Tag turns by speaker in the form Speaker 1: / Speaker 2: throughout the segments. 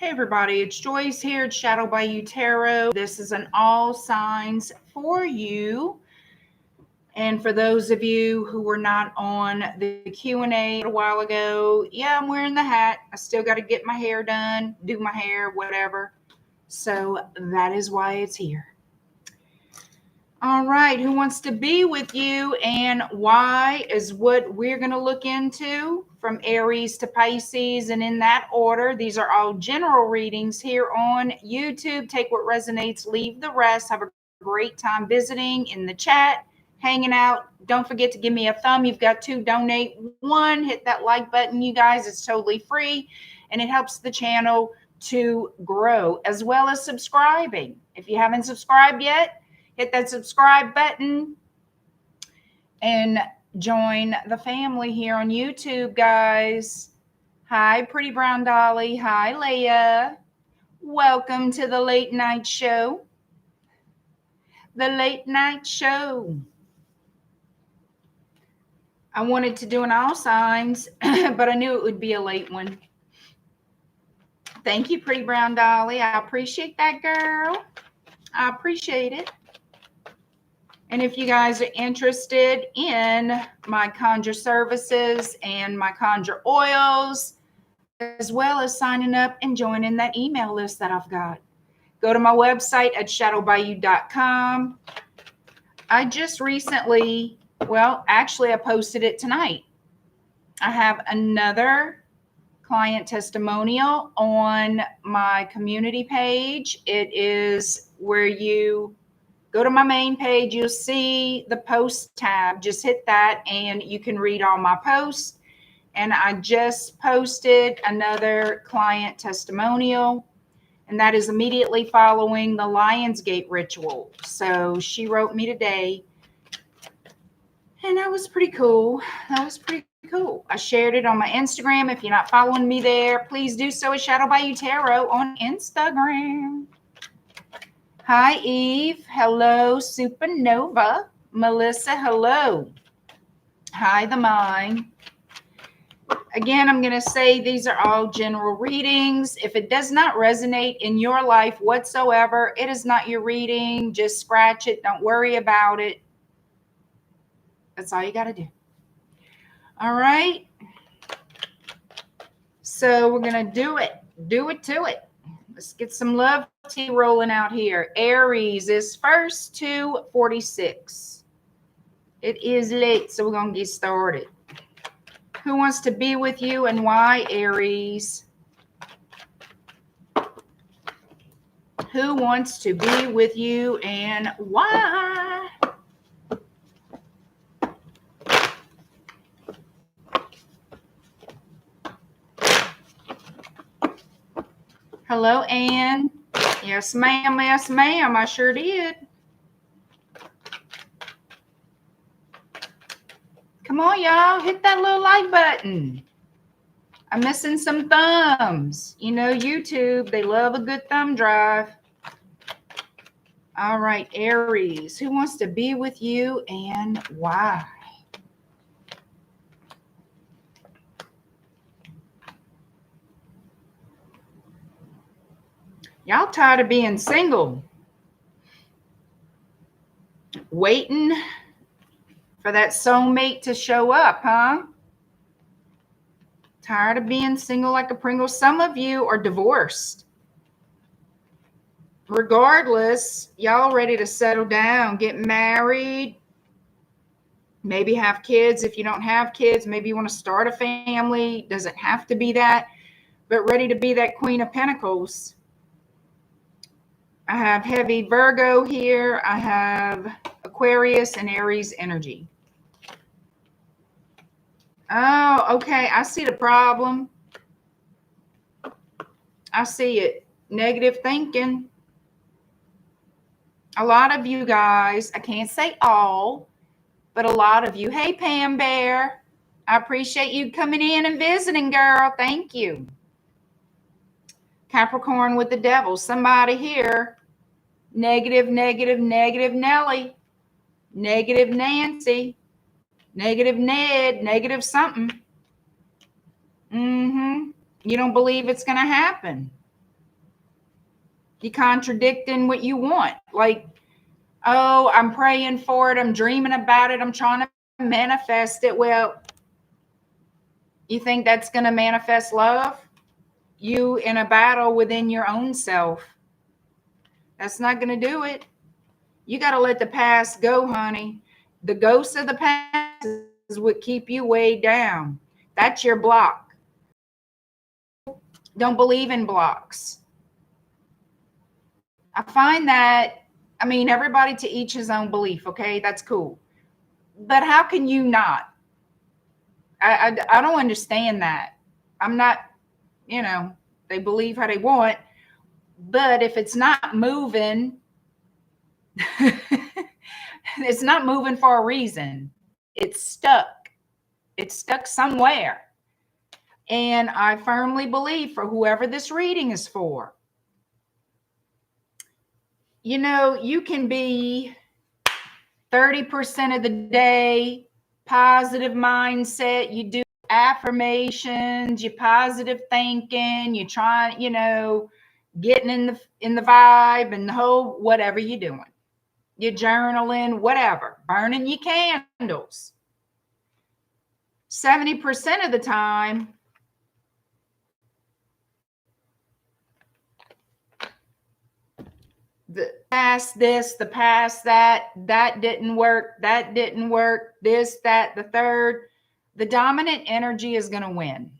Speaker 1: Hey everybody, it's Joyce here at Shadow by You Tarot. This is an all signs for you. And for those of you who were not on the Q&A a while ago, yeah, I'm wearing the hat. I still got to get my hair done, do my hair, whatever. So that is why it's here. All right, who wants to be with you and why is what we're going to look into from Aries to Pisces, and in that order. These are all general readings here on YouTube. Take what resonates, leave the rest. Have a great time visiting in the chat, hanging out. Don't forget to give me a thumb. You've got to donate one. Hit that like button, you guys. It's totally free, and it helps the channel to grow, as well as subscribing. If you haven't subscribed yet, hit that subscribe button and join the family here on YouTube, guys. Hi, Pretty Brown Dolly. Hi, Leah. Welcome to the late night show. The late night show. I wanted to do an all signs, but I knew it would be a late one. Thank you, Pretty Brown Dolly. I appreciate that, girl. I appreciate it. And if you guys are interested in my conjure services and my conjure oils, as well as signing up and joining that email list that I've got, go to my website at shadowbyyou.com. I just recently, well, actually I posted it tonight. I have another client testimonial on my community page. It is where you go to my main page, you'll see the post tab. Just hit that and you can read all my posts. And I just posted another client testimonial, and that is immediately following the Lionsgate ritual. So she wrote me today, and that was pretty cool. That was pretty cool. I shared it on my Instagram. If you're not following me there, please do so at Shadow by You Tarot on Instagram. Hi, Eve. Hello, Supernova. Melissa, hello. Hi, The Mind. Again, I'm going to say these are all general readings. If it does not resonate in your life whatsoever, it is not your reading. Just scratch it. Don't worry about it. That's all you got to do. All right. So we're going to do it. Do it to it. Let's get some love tea rolling out here. Aries is first to 46. It is late, so we're going to get started. Who wants to be with you and why, Aries? Who wants to be with you and why? Hello, Anne. Yes, ma'am. Yes, ma'am. I sure did. Come on, y'all. Hit that little like button. I'm missing some thumbs. You know, YouTube, they love a good thumb drive. All right, Aries. Who wants to be with you and why? Y'all tired of being single? Waiting for that soulmate to show up, huh? Tired of being single like a Pringle? Some of you are divorced. Regardless, y'all ready to settle down, get married, maybe have kids. If you don't have kids, maybe you want to start a family. Doesn't have to be that, but ready to be that Queen of Pentacles. I have heavy Virgo here. I have Aquarius and Aries energy. Oh, okay. I see the problem. I see it. Negative thinking. A lot of you guys, I can't say all, but a lot of you. Hey, Pam Bear. I appreciate you coming in and visiting, girl. Thank you. Capricorn with the devil. Somebody here. Negative, negative, negative Nelly. Negative Nancy. Negative Ned. Negative something. You don't believe it's going to happen. You're contradicting what you want. Like, oh, I'm praying for it. I'm dreaming about it. I'm trying to manifest it. Well, you think that's going to manifest love? You in a battle within your own self. That's not going to do it. You got to let the past go, honey. The ghosts of the past is what keep you way down. That's your block. Don't believe in blocks. I find that, I mean, everybody to each his own belief, okay? That's cool. But how can you not? I don't understand that. I'm not, you know, they believe how they want. But if it's not moving, it's not moving for a reason. It's stuck. It's stuck somewhere. And I firmly believe for whoever this reading is for, you know, you can be 30% of the day positive mindset. You do affirmations, you positive thinking, you try, you know, getting in the vibe and the whole whatever you're doing. You're journaling, whatever, burning your candles. 70% of the time, the past this, the past that didn't work, this, that, the third. The dominant energy is going to win.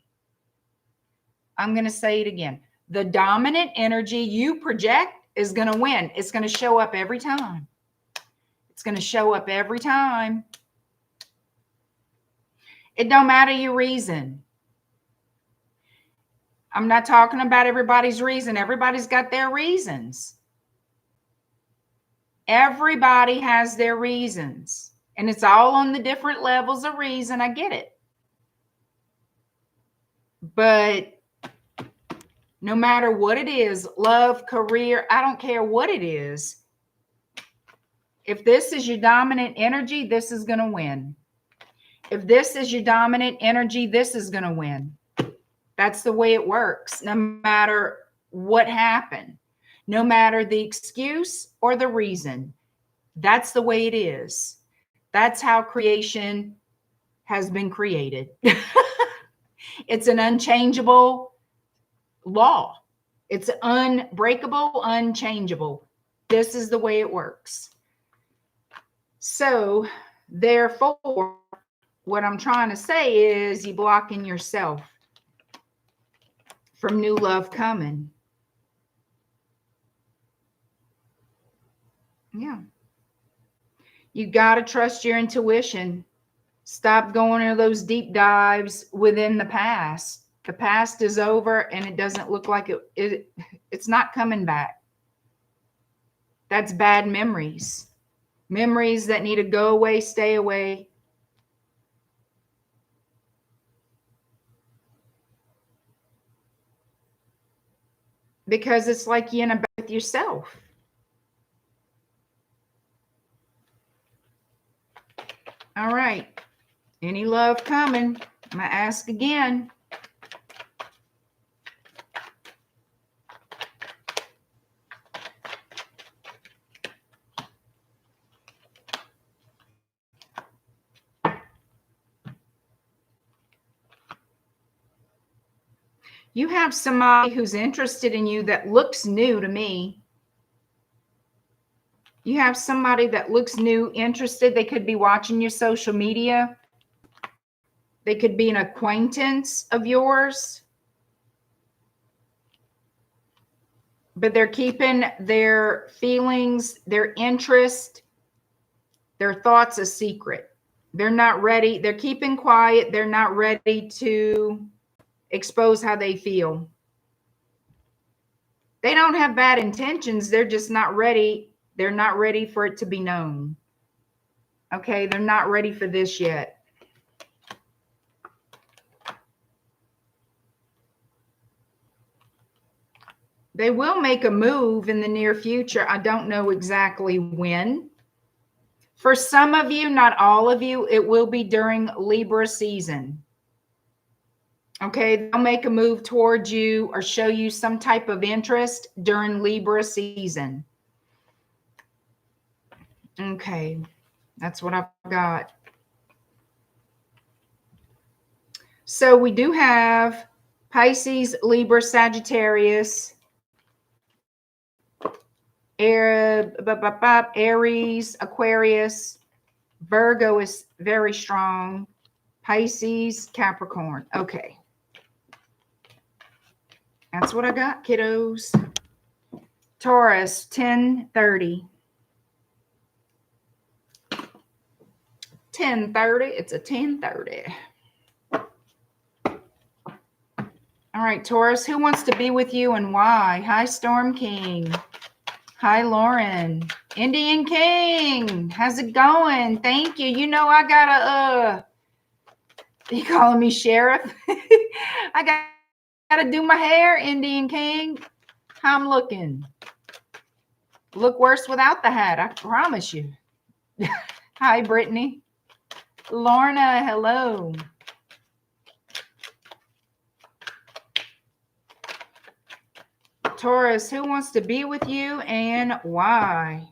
Speaker 1: I'm going to say it again. The dominant energy you project is going to win. It's going to show up every time. It's going to show up every time. It don't matter your reason. I'm not talking about everybody's reason. Everybody's got their reasons. Everybody has their reasons. And it's all on the different levels of reason. I get it. But no matter what it is, love, career, I don't care what it is. If this is your dominant energy, this is going to win. If this is your dominant energy, this is going to win. That's the way it works, no matter what happened, no matter the excuse or the reason. That's the way it is. That's how creation has been created. It's an unchangeable law. It's unbreakable, unchangeable. This is the way it works. So, therefore, what I'm trying to say is you're blocking yourself from new love coming. Yeah. You got to trust your intuition. Stop going into those deep dives within the past. The past is over and it doesn't look like it's not coming back. That's bad memories. Memories that need to go away, stay away. Because it's like you're in a battle with yourself. All right. Any love coming? I'm going to ask again. You have somebody who's interested in you that looks new to me. You have somebody that looks new, interested. They could be watching your social media. They could be an acquaintance of yours. But they're keeping their feelings, their interest, their thoughts a secret. They're not ready. They're keeping quiet. They're not ready to expose how they feel. They don't have bad intentions. They're just not ready. They're not ready for it to be known. Okay, they're not ready for this yet. They will make a move in the near future. I don't know exactly when. For some of you, not all of you, it will be during Libra season. Okay, they'll make a move towards you or show you some type of interest during Libra season. Okay, that's what I've got. So we do have Pisces, Libra, Sagittarius, Aries, Aquarius, Virgo is very strong, Pisces, Capricorn. Okay. That's what I got, kiddos. Taurus, 10:30. 10:30. It's a 10:30. All right, Taurus, who wants to be with you and why? Hi, Storm King. Hi, Lauren. Indian King. How's it going? Thank you. You know, I gotta, you calling me Sheriff? I gotta do my hair, Indian King. How I'm looking? Look worse without the hat, I promise you. Hi, Brittany. Lorna, hello. Taurus, who wants to be with you and why?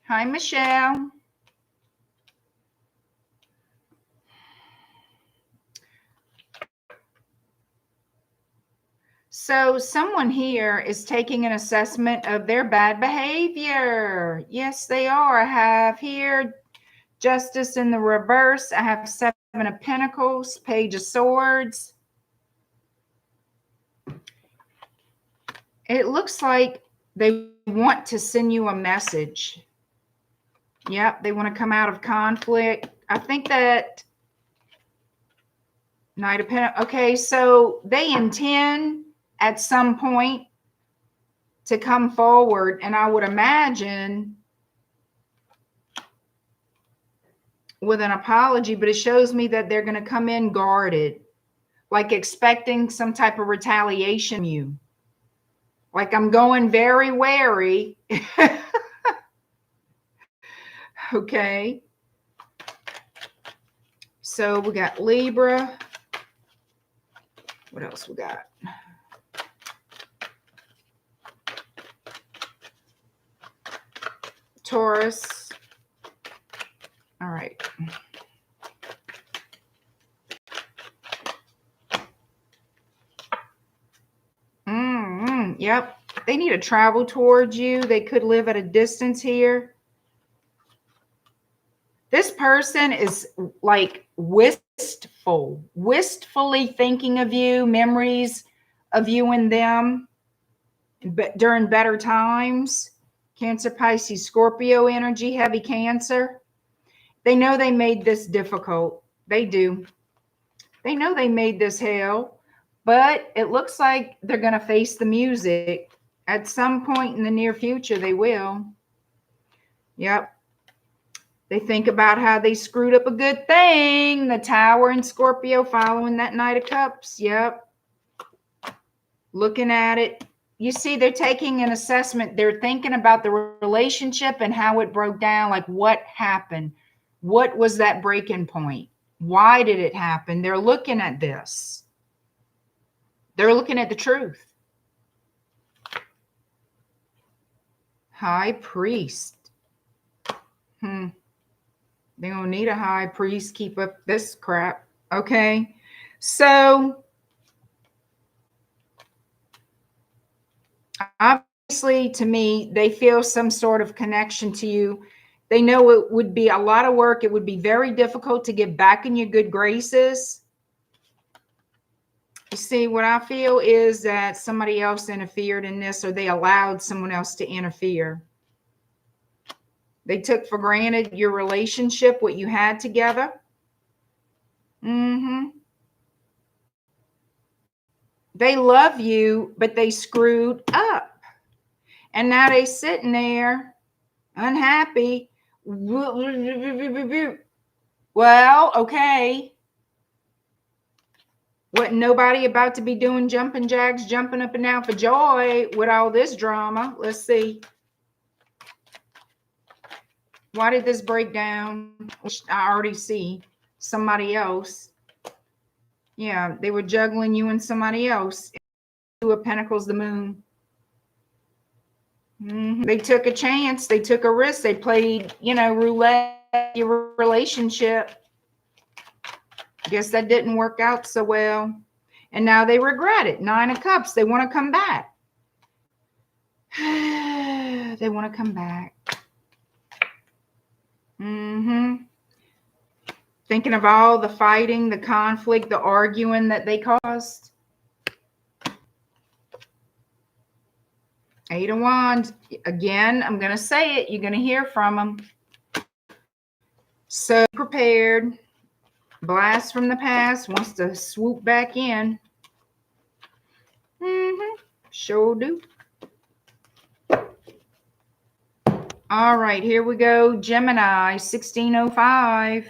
Speaker 1: Hi, Michelle. So someone here is taking an assessment of their bad behavior. Yes, they are. I have here Justice in the reverse. I have Seven of Pentacles, Page of Swords. It looks like they want to send you a message. Yep, they want to come out of conflict. I think that Knight of Pentacles. Okay, so they intend at some point to come forward, and I would imagine with an apology, but it shows me that they're going to come in guarded, like expecting some type of retaliation from you. Like, I'm going very wary. Okay. So we got Libra. What else we got? Taurus. All right. Yep. They need to travel towards you. They could live at a distance here. This person is like wistfully thinking of you, memories of you and them, but during better times. Cancer, Pisces, Scorpio energy, heavy Cancer. They know they made this difficult. They do. They know they made this hell, but it looks like they're going to face the music. At some point in the near future, they will. Yep. They think about how they screwed up a good thing. The Tower and Scorpio following that Knight of Cups. Yep. Looking at it. You see, they're taking an assessment. They're thinking about the relationship and how it broke down. Like, what happened? What was that breaking point? Why did it happen? They're looking at this. They're looking at the truth. High Priest. They're going to need a high priest. Keep up this crap. Okay. So, obviously, to me, they feel some sort of connection to you. They know it would be a lot of work. It would be very difficult to get back in your good graces. You see, what I feel is that somebody else interfered in this, or they allowed someone else to interfere. They took for granted your relationship, what you had together. They love you, but they screwed up. And now they sitting there unhappy. Well, okay. Wasn't nobody about to be doing jumping jacks, jumping up and down for joy with all this drama. Let's see. Why did this break down? Which I already see somebody else. Yeah, they were juggling you and somebody else. Two of Pentacles, the Moon. They took a chance. They took a risk. They played, you know, roulette, your relationship. Guess that didn't work out so well. And now they regret it. 9 of Cups. They want to come back. They want to come back. Thinking of all the fighting, the conflict, the arguing that they caused. 8 of Wands. Again, I'm going to say it. You're going to hear from them. So prepared. Blast from the past wants to swoop back in. Sure do. All right, here we go. Gemini, 1605.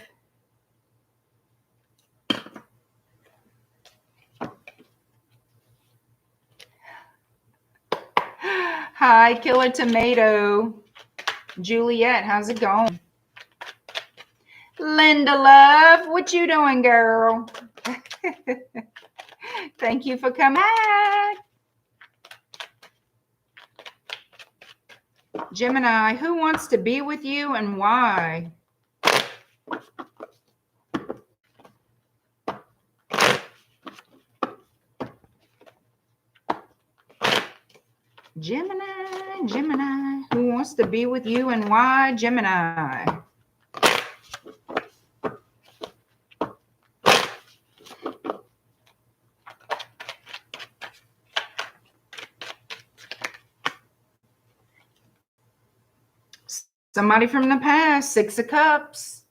Speaker 1: Hi, Killer Tomato. Juliet, how's it going? Linda Love, what you doing, girl? Thank you for coming back. Gemini, who wants to be with you and why? Gemini, who wants to be with you and why? Gemini. Somebody from the past, 6 of Cups.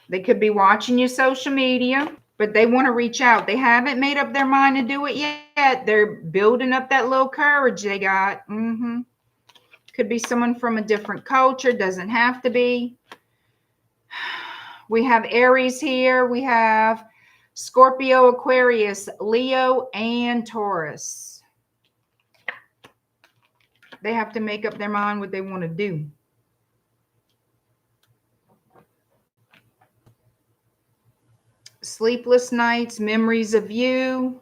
Speaker 1: They could be watching your social media, but they want to reach out. They haven't made up their mind to do it yet. They're building up that little courage they got. Could be someone from a different culture. Doesn't have to be. We have Aries here. We have Scorpio, Aquarius, Leo, and Taurus. They have to make up their mind what they want to do. Sleepless nights, memories of you.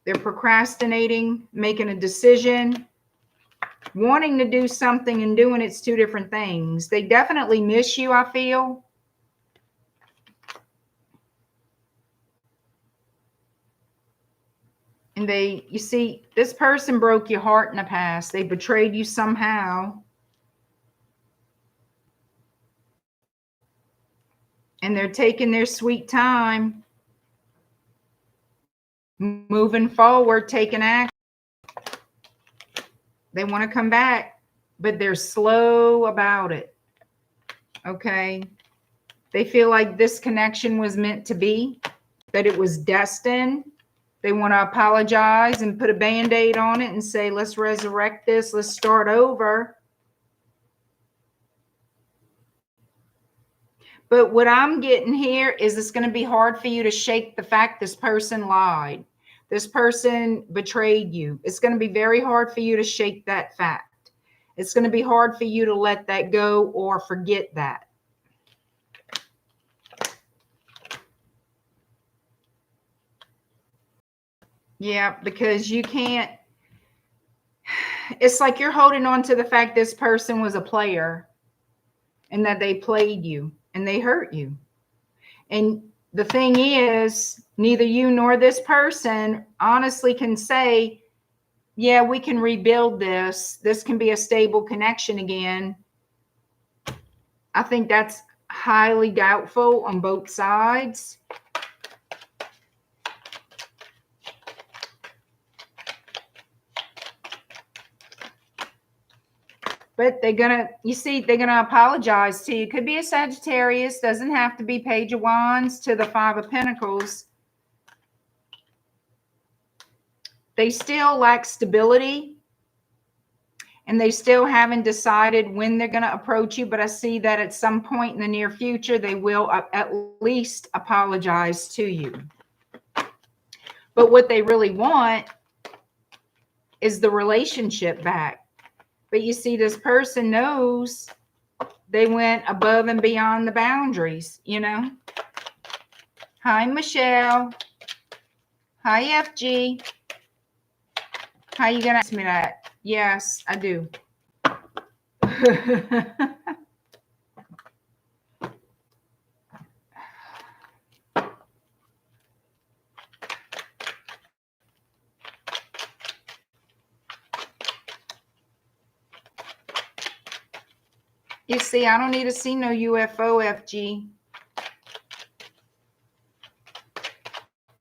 Speaker 1: They're procrastinating, making a decision, wanting to do something and doing it's 2 different things. They definitely miss you, I feel. And you see, this person broke your heart in the past. They betrayed you somehow. And they're taking their sweet time, moving forward, taking action. They want to come back, but they're slow about it. Okay. They feel like this connection was meant to be, that it was destined. They want to apologize and put a Band-Aid on it and say, let's resurrect this. Let's start over. But what I'm getting here is it's going to be hard for you to shake the fact this person lied. This person betrayed you. It's going to be very hard for you to shake that fact. It's going to be hard for you to let that go or forget that. Yeah, because you can't. It's like you're holding on to the fact this person was a player and that they played you and they hurt you. And the thing is, neither you nor this person honestly can say, yeah, we can rebuild this. This can be a stable connection again. I think that's highly doubtful on both sides. But they're gonna, you see, they're gonna apologize to you. Could be a Sagittarius, doesn't have to be Page of Wands to the 5 of Pentacles. They still lack stability. and they still haven't decided when they're going to approach you, but I see that at some point in the near future, they will at least apologize to you. But what they really want is the relationship back. But you see, this person knows they went above and beyond the boundaries, you know. Hi, Michelle. Hi, FG. How you going to ask me that? Yes, I do. You see, I don't need to see no UFO, FG.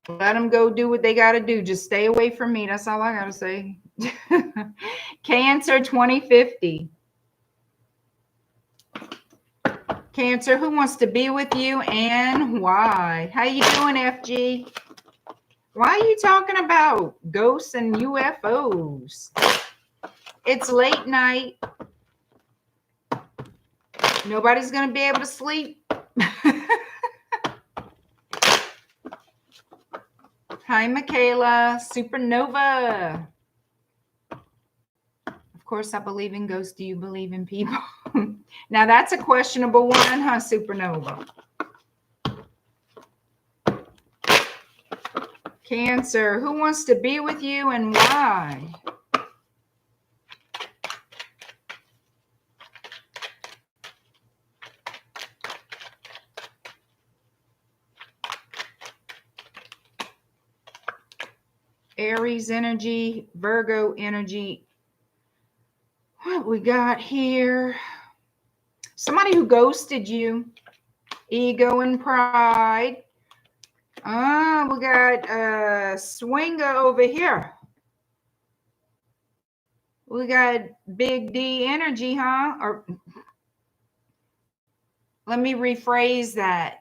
Speaker 1: Let them go do what they got to do. Just stay away from me. That's all I got to say. Cancer 2050. Cancer, who wants to be with you and why? How you doing, FG? Why are you talking about ghosts and UFOs? It's late night. Nobody's going to be able to sleep. Hi, Michaela. Supernova. Of course, I believe in ghosts. Do you believe in people? Now, that's a questionable one, huh, Supernova? Cancer, who wants to be with you and why? Aries energy, Virgo energy. What we got here? Somebody who ghosted you. Ego and pride. We got Swinga over here. We got Big D energy, huh? Or let me rephrase that.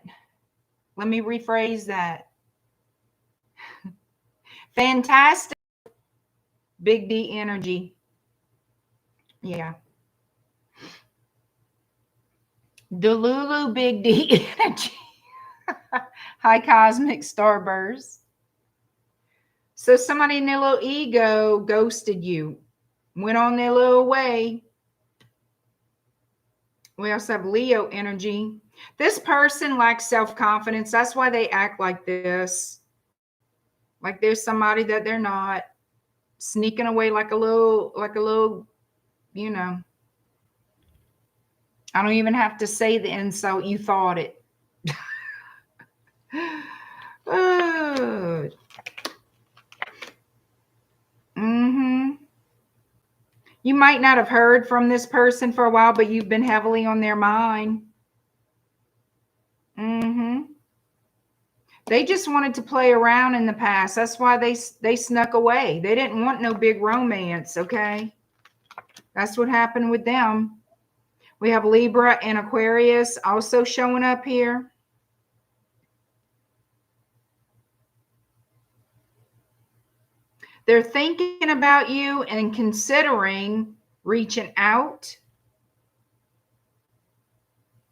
Speaker 1: Fantastic. Big D energy. Yeah. Delulu Big D energy. High cosmic starburst. So somebody in their little ego ghosted you. Went on their little way. We also have Leo energy. This person lacks self-confidence. That's why they act like this. Like there's somebody that they're not. Sneaking away like a little, you know. I don't even have to say the insult. You thought it. Oh. You might not have heard from this person for a while, but you've been heavily on their mind. They just wanted to play around in the past. That's why they snuck away. They didn't want no big romance, okay? That's what happened with them. We have Libra and Aquarius also showing up here. They're thinking about you and considering reaching out.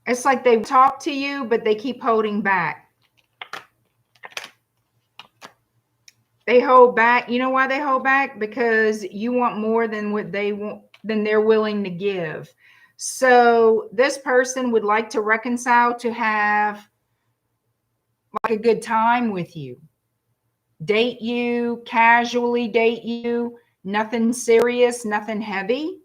Speaker 1: It's like they talk to you, but they keep holding back. They hold back. You know why they hold back? Because you want more than what they want, than they're willing to give. So this person would like to reconcile, to have like a good time with you. Date you, casually date you, nothing serious, nothing heavy.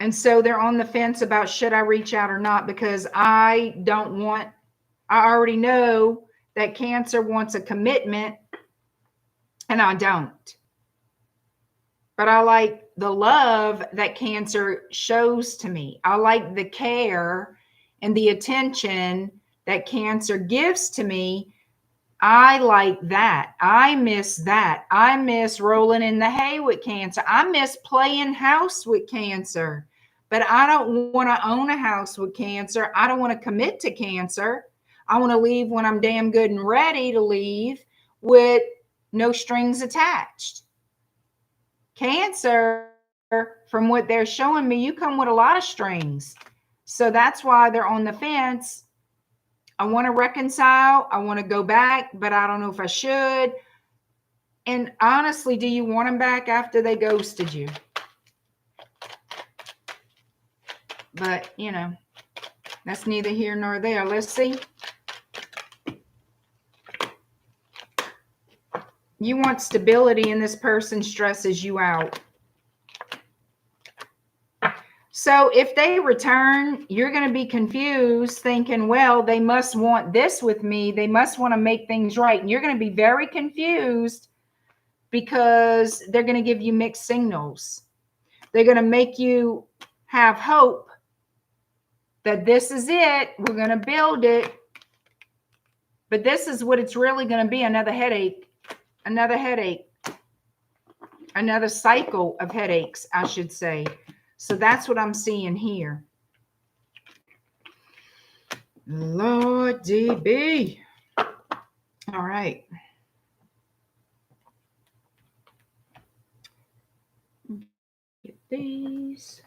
Speaker 1: And so they're on the fence about should I reach out or not, because I already know that Cancer wants a commitment and I don't. But I like the love that Cancer shows to me. I like the care and the attention that Cancer gives to me. I like that. I miss that. I miss rolling in the hay with Cancer. I miss playing house with Cancer. But I don't want to own a house with Cancer. I don't want to commit to Cancer. I want to leave when I'm damn good and ready to leave with no strings attached. Cancer, from what they're showing me, you come with a lot of strings. So that's why they're on the fence. I want to reconcile. I want to go back, but I don't know if I should. And honestly, do you want them back after they ghosted you? But, you know, that's neither here nor there. Let's see. You want stability, and this person stresses you out. So if they return, you're going to be confused, thinking, well, they must want this with me. They must want to make things right. And you're going to be very confused because they're going to give you mixed signals. They're going to make you have hope that this is it. We're going to build it. But this is what it's really going to be, another headache, another headache, another cycle of headaches, I should say. So that's what I'm seeing here. Lord DB. All right. Get these.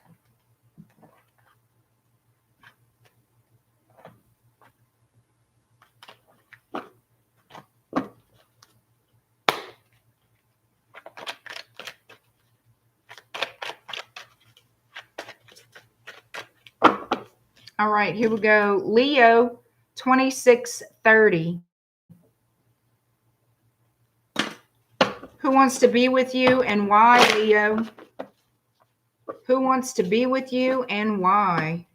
Speaker 1: All right, here we go. Leo, 2630. Who wants to be with you and why, Leo? Who wants to be with you and why?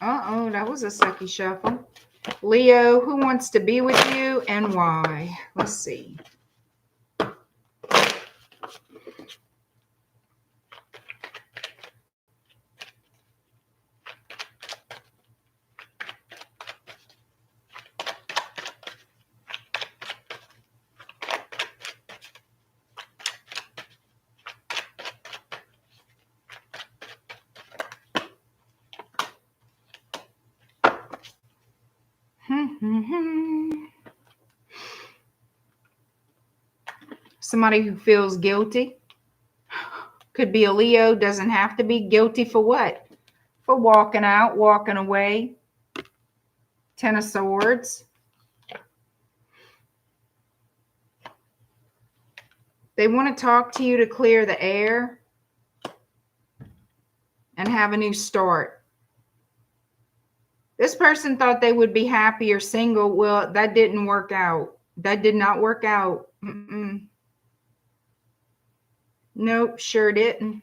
Speaker 1: Uh-oh, that was a sucky shuffle. Leo, who wants to be with you and why? Let's see. Somebody who feels guilty. Could be a Leo, doesn't have to be. Guilty for what? For walking out, walking away. Ten of Swords. They want to talk to you to clear the air and have a new start. This person thought they would be happy or single. Well, that didn't work out. That did not work out. Nope, sure didn't.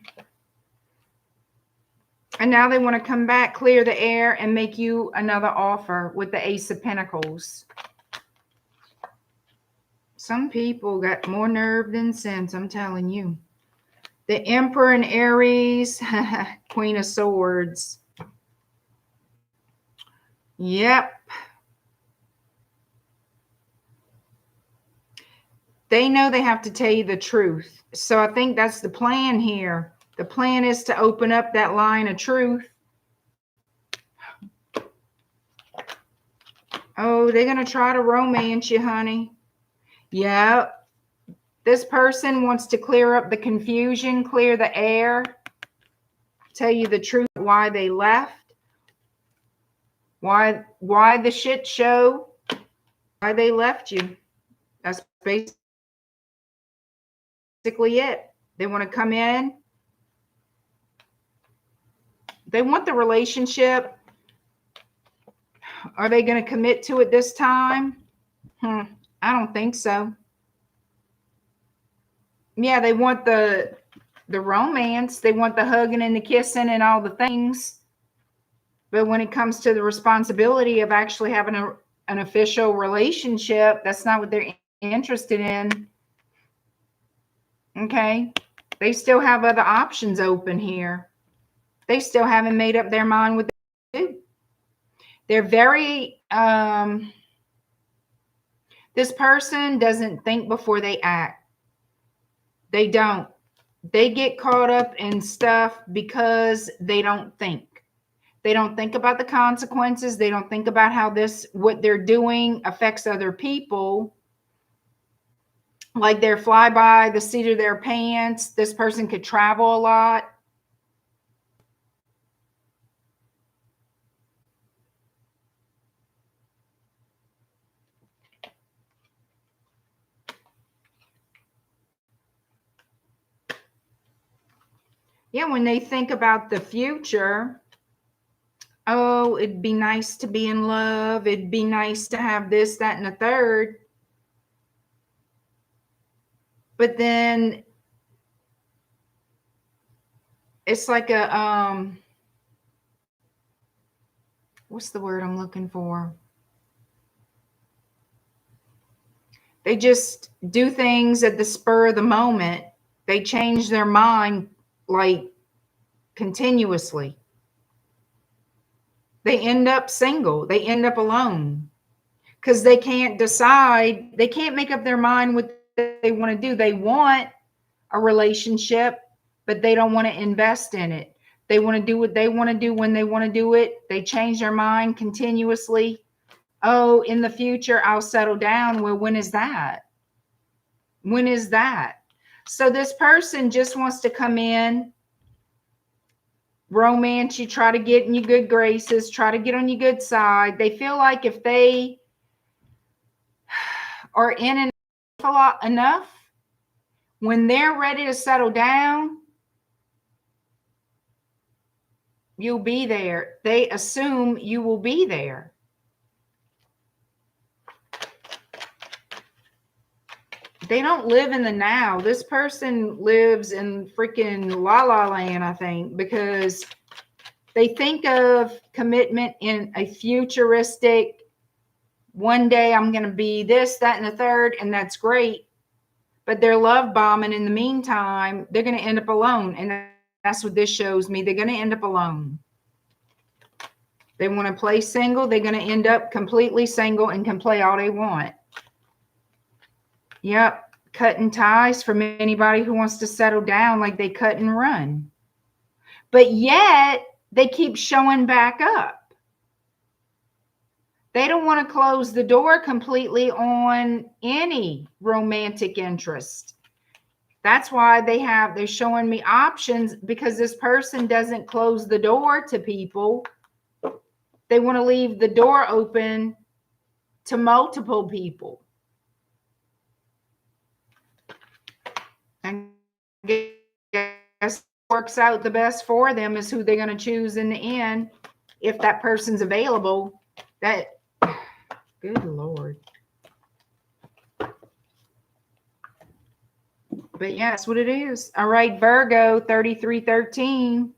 Speaker 1: And now they want to come back, clear the air, and make you another offer with the Ace of Pentacles. Some people got more nerve than sense, I'm telling you. The Emperor and Aries, Queen of Swords. Yep. They know they have to tell you the truth. So I think that's the plan here. The plan is to open up that line of truth. Oh, they're going to try to romance you, honey. Yeah. This person wants to clear up the confusion, clear the air, tell you the truth, why they left, why the shit show, why they left you. That's basically it. They want to come in. They want the relationship. Are they going to commit to it this time? I don't think so. Yeah, they want the romance. They want the hugging and the kissing and all the things. But when it comes to the responsibility of actually having an official relationship, that's not what they're interested in. Okay? They still have other options open here. They still haven't made up their mind what they do. They're very, this person doesn't think before they act. They don't. They get caught up in stuff because they don't think. They don't think about the consequences. They don't think about how what they're doing affects other people. Like they're fly by the seat of their pants. This person could travel a lot. Yeah, when they think about the future, oh, it'd be nice to be in love. It'd be nice to have this, that, and the third. But then it's like a, what's the word I'm looking for? They just do things at the spur of the moment. They change their mind like continuously. They end up single. They end up alone because they can't decide. They can't make up their mind what they want to do. They want a relationship, but they don't want to invest in it. They want to do what they want to do when they want to do it. They change their mind continuously. Oh, in the future, I'll settle down. Well, when is that? When is that? So this person just wants to come in, romance you, try to get in your good graces, try to get on your good side. They feel like if they are in an a lot enough, when they're ready to settle down, you'll be there. They assume you will be there. They don't live in the now. This person lives in freaking la la land, I think, because they think of commitment in a futuristic, one day I'm going to be this, that, and the third, and that's great. But they're love bombing in the meantime. They're going to end up alone. And that's what this shows me. They're going to end up alone. They want to play single. They're going to end up completely single and can play all they want. Yep. Cutting ties from anybody who wants to settle down, like they cut and run. But yet they keep showing back up. They don't want to close the door completely on any romantic interest. That's why they're showing me options, because this person doesn't close the door to people. They want to leave the door open to multiple people. And I guess works out the best for them is who they're going to choose in the end. If that person's available, that, good Lord. But yeah, that's what it is. All right, Virgo 3313.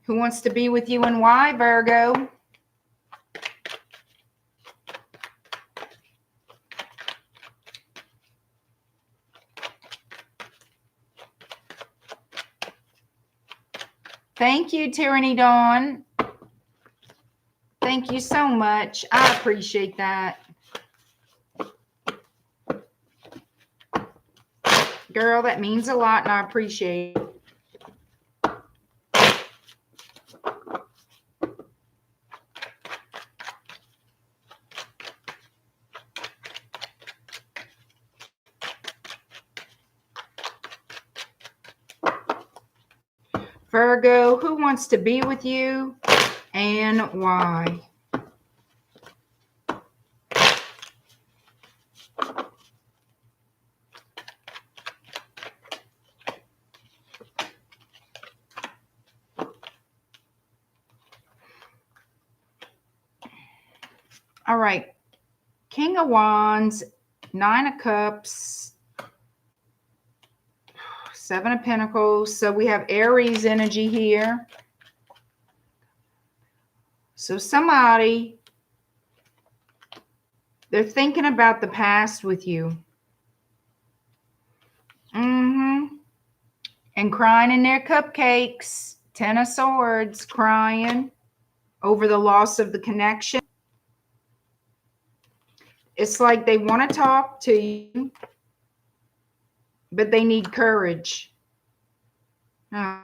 Speaker 1: Who wants to be with you and why, Virgo? Thank you, Tyranny Dawn. Thank you so much. I appreciate that. Girl, that means a lot, and I appreciate it. Virgo, who wants to be with you and why? All right. King of Wands, Nine of Cups, Seven of Pentacles. So we have Aries energy here. So somebody, they're thinking about the past with you. And crying in their cupcakes. Ten of Swords, crying over the loss of the connection. It's like they want to talk to you, but they need courage. Oh,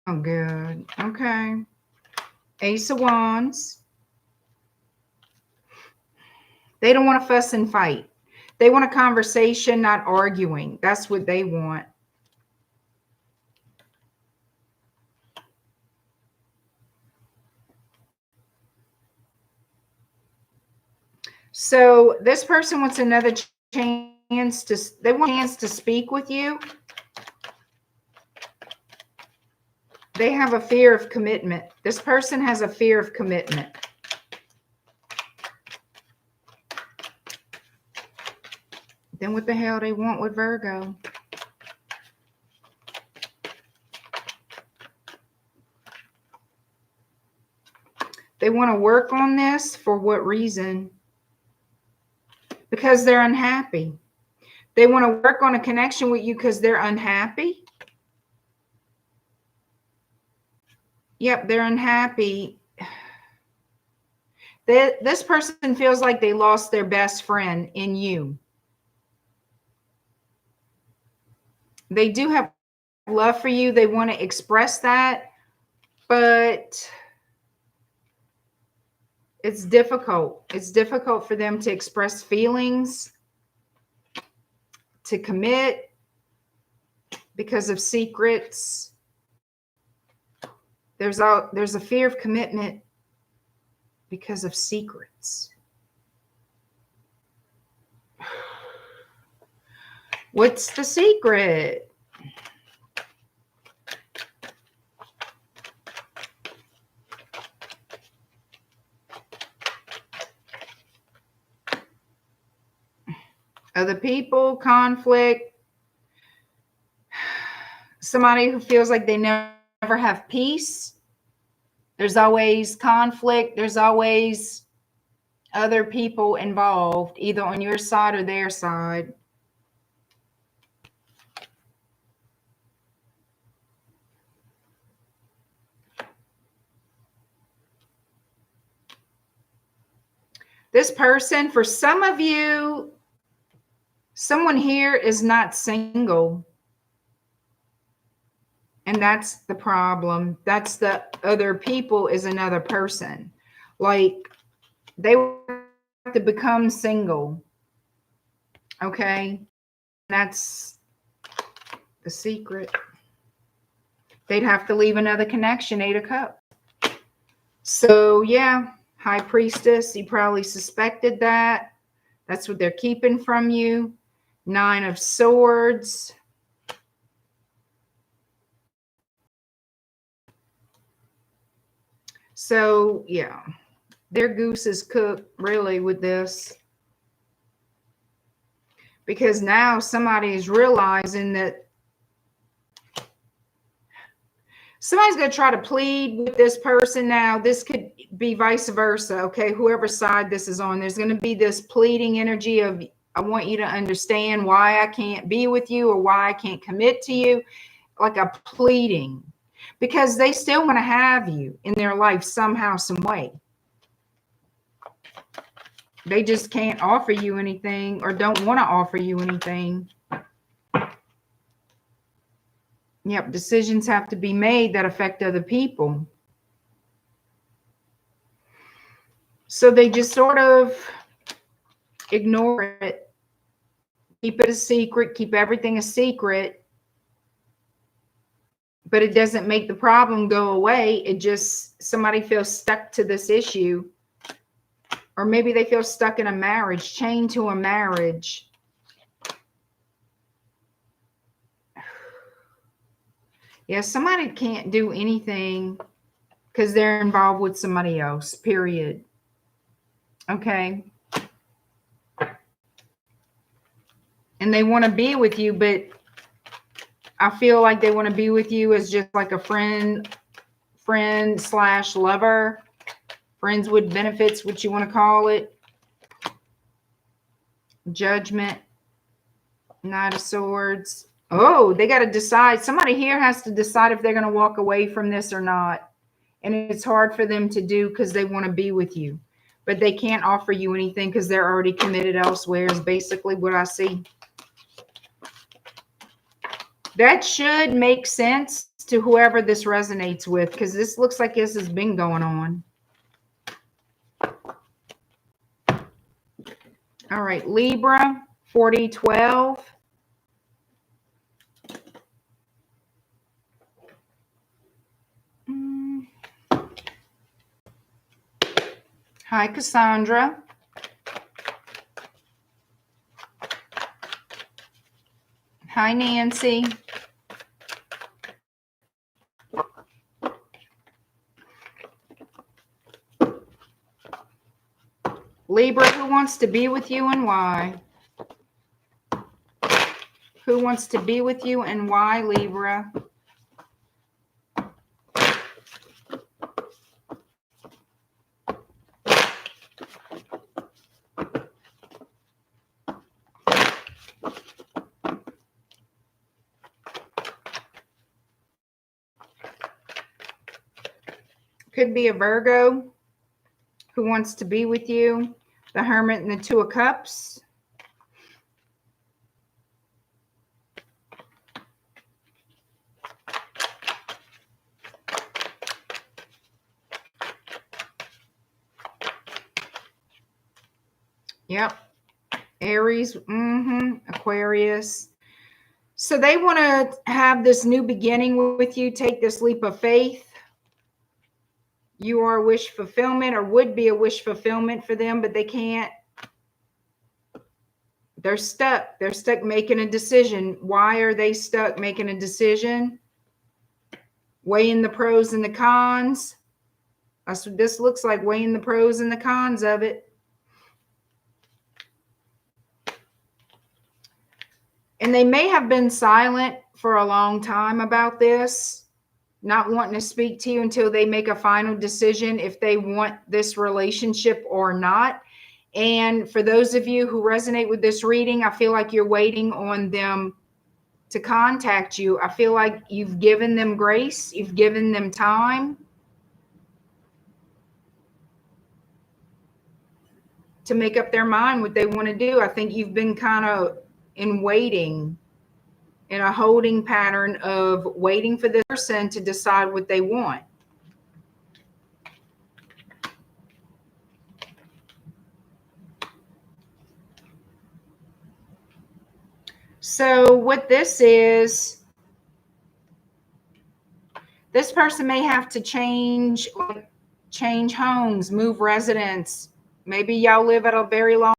Speaker 1: good. Okay. Ace of Wands. They don't want to fuss and fight. They want a conversation, not arguing. That's what they want. So this person wants another chance to, they want a chance to speak with you. They have a fear of commitment. This person has a fear of commitment. Then what the hell they want with Virgo? They want to work on this for what reason? Because they're unhappy. They want to work on a connection with you because they're unhappy. Yep, they're unhappy. This person feels like they lost their best friend in you. They do have love for you. They want to express that, but it's difficult. It's difficult for them to express feelings, to commit because of secrets. There's a fear of commitment because of secrets. What's the secret? Other people, conflict. Somebody who feels like they never have peace. There's always conflict. There's always other people involved, either on your side or their side. This person, for some of you, someone here is not single. And that's the problem. That's the other people is another person. Like they have to become single. Okay. That's the secret. They'd have to leave another connection, 8 of Cups. So yeah, High Priestess, you probably suspected that. That's what they're keeping from you. 9 of Swords. So yeah, their goose is cooked really with this. Because now somebody is realizing that somebody's going to try to plead with this person now. This could be vice versa, okay? Whoever side this is on, there's going to be this pleading energy of, I want you to understand why I can't be with you or why I can't commit to you, like a pleading. Because they still want to have you in their life somehow, some way. They just can't offer you anything or don't want to offer you anything. Yep, decisions have to be made that affect other people. So they just sort of ignore it, keep it a secret, keep everything a secret. But it doesn't make the problem go away. It just, somebody feels stuck to this issue. Or maybe they feel stuck in a marriage, chained to a marriage. Yeah, somebody can't do anything because they're involved with somebody else, period. Okay. And they want to be with you, but I feel like they want to be with you as just like a friend slash lover. Friends with benefits, what you want to call it. Judgment. Knight of Swords. Oh, they got to decide. Somebody here has to decide if they're going to walk away from this or not. And it's hard for them to do because they want to be with you. But they can't offer you anything because they're already committed elsewhere is basically what I see. That should make sense to whoever this resonates with, because this looks like this has been going on. All right, Libra, 4012. Hi, Cassandra. Hi, Nancy. Libra, who wants to be with you and why? Who wants to be with you and why, Libra? Could be a Virgo who wants to be with you. The Hermit and the Two of Cups. Yep. Aries, Aquarius. So they want to have this new beginning with you, take this leap of faith. You are a wish fulfillment, or would be a wish fulfillment for them, but they can't. They're stuck. They're stuck making a decision. Why are they stuck making a decision? Weighing the pros and the cons. That's what this looks like, weighing the pros and the cons of it. And they may have been silent for a long time about this, not wanting to speak to you until they make a final decision if they want this relationship or not. And for those of you who resonate with this reading, I feel like you're waiting on them to contact you. I feel like you've given them grace. You've given them time to make up their mind what they want to do. I think you've been kind of in waiting, in a holding pattern of waiting for this person to decide what they want. So what this is, this person may have to change homes, move residence. Maybe y'all live at a very long,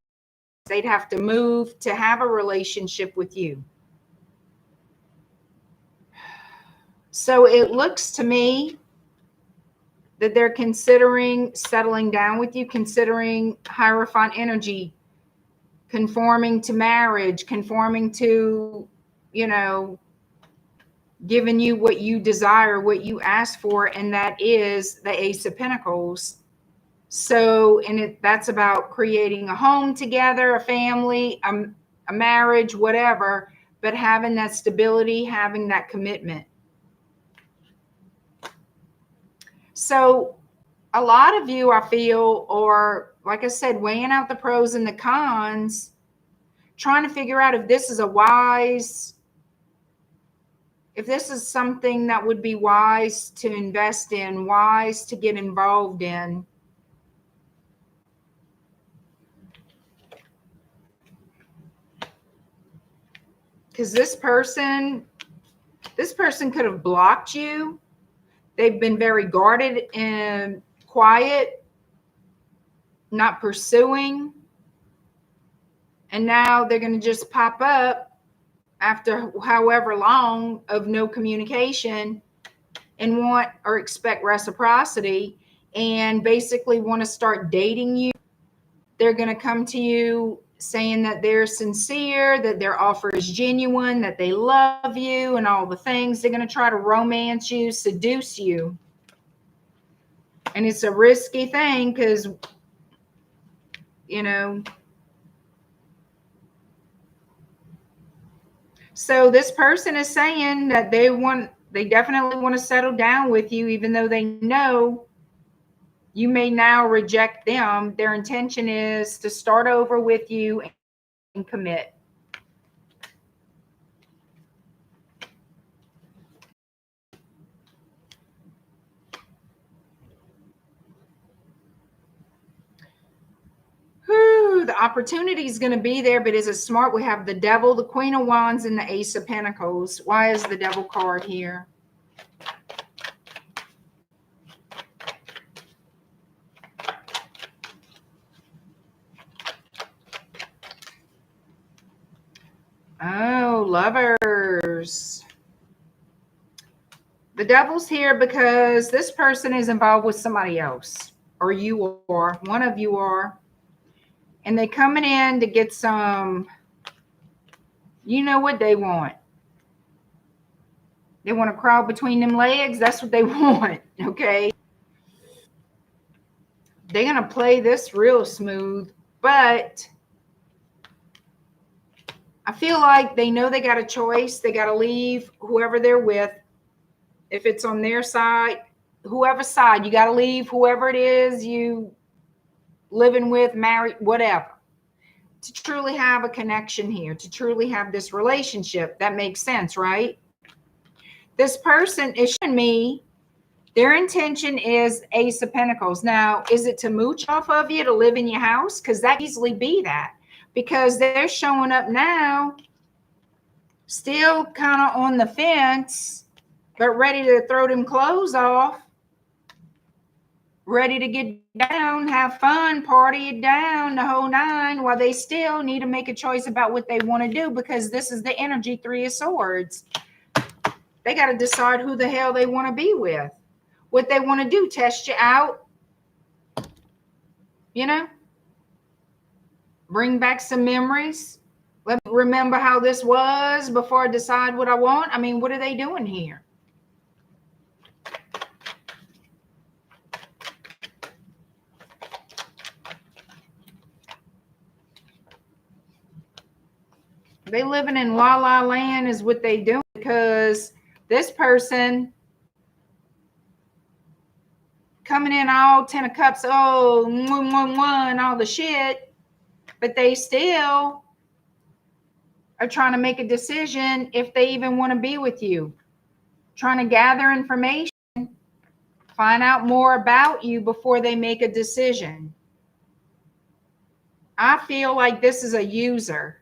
Speaker 1: they'd have to move to have a relationship with you. So it looks to me that they're considering settling down with you, considering Hierophant energy, conforming to marriage, conforming to, you know, giving you what you desire, what you ask for, and that is the Ace of Pentacles. So, and that's about creating a home together, a family, a marriage, whatever, but having that stability, having that commitment. So a lot of you, I feel, or like I said, weighing out the pros and the cons, trying to figure out if this is a wise, if this is something that would be wise to invest in, wise to get involved in. Because this person could have blocked you. They've been very guarded and quiet, not pursuing. And now they're going to just pop up after however long of no communication and want or expect reciprocity and basically want to start dating you. They're going to come to you saying that they're sincere, that their offer is genuine, that they love you and all the things. They're going to try to romance you, seduce you. And it's a risky thing because, you know, So this person is saying that they definitely want to settle down with you, even though they know you may now reject them. Their intention is to start over with you and commit. The opportunity is going to be there, but is it smart? We have the Devil, the Queen of Wands, and the Ace of Pentacles. Why is the Devil card here? Oh, Lovers. The Devil's here because this person is involved with somebody else, or you are, one of you are. And they coming in to get some, you know what they want. They want to crawl between them legs. That's what they want, okay? They're going to play this real smooth, but I feel like they know they got a choice. They got to leave whoever they're with. If it's on their side, whoever side, you got to leave whoever it is you living with, married, whatever, to truly have a connection here, to truly have this relationship. That makes sense, right? This person is showing me their intention is Ace of Pentacles. Now, is it to mooch off of you, to live in your house? Because that easily be that. Because they're showing up now, still kind of on the fence, but ready to throw them clothes off. Ready to get down, have fun, party it down, the whole nine, while they still need to make a choice about what they want to do, because this is the energy, Three of Swords. They got to decide who the hell they want to be with, what they want to do, test you out, you know, bring back some memories. Let me remember how this was before I decide what I want. I mean, what are they doing here? They living in la la land is what they do, because this person coming in all 10 of cups, oh, and all the shit, but they still are trying to make a decision if they even want to be with you, trying to gather information, find out more about you before they make a decision. I feel like this is a user.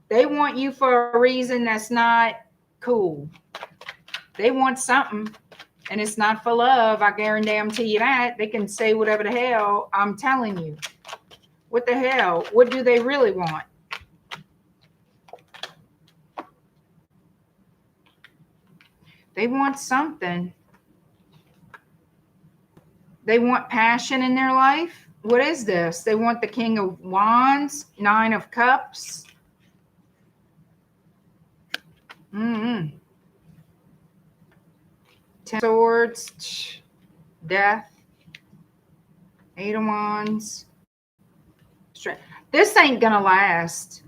Speaker 1: They want you for a reason that's not cool. They want something, and it's not for love. I guarantee you that. They can say whatever the hell. I'm telling you. What the hell? What do they really want? They want something. They want passion in their life. What is this? They want the King of Wands, Nine of Cups. Ten of Swords, Death, Eight of Wands. This ain't gonna last.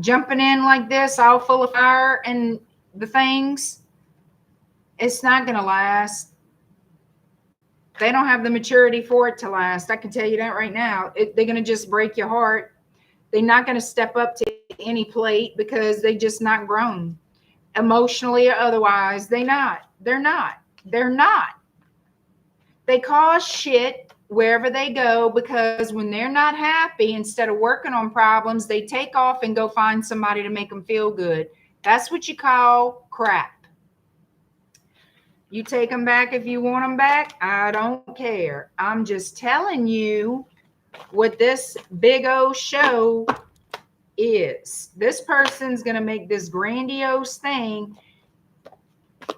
Speaker 1: Jumping in like this, all full of fire and the things, it's not gonna last. They don't have the maturity for it to last. I can tell you that right now. They're gonna just break your heart. They're not gonna step up to any plate because they just not grown, emotionally or otherwise. They're not. They cause shit wherever they go, because when they're not happy, instead of working on problems, they take off and go find somebody to make them feel good. That's what you call crap. You take them back if you want them back. I don't care. I'm just telling you what this big old show is. This person's going to make this grandiose thing.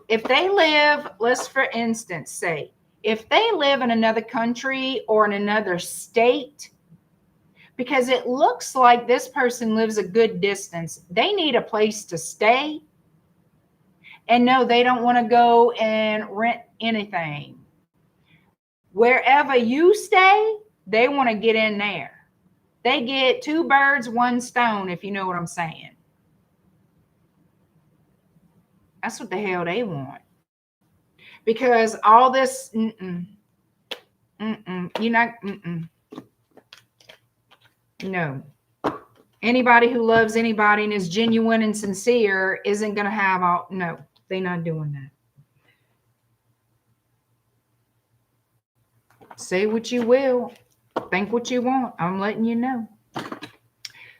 Speaker 1: If they live, let's for instance say, if they live in another country or in another state, because it looks like this person lives a good distance, they need a place to stay. And no, they don't want to go and rent anything. Wherever you stay, they want to get in there. They get two birds, one stone, if you know what I'm saying. That's what the hell they want. Because all this, you're not, no. Anybody who loves anybody and is genuine and sincere isn't going to have all, no, they're not doing that. Say what you will. Think what you want. I'm letting you know.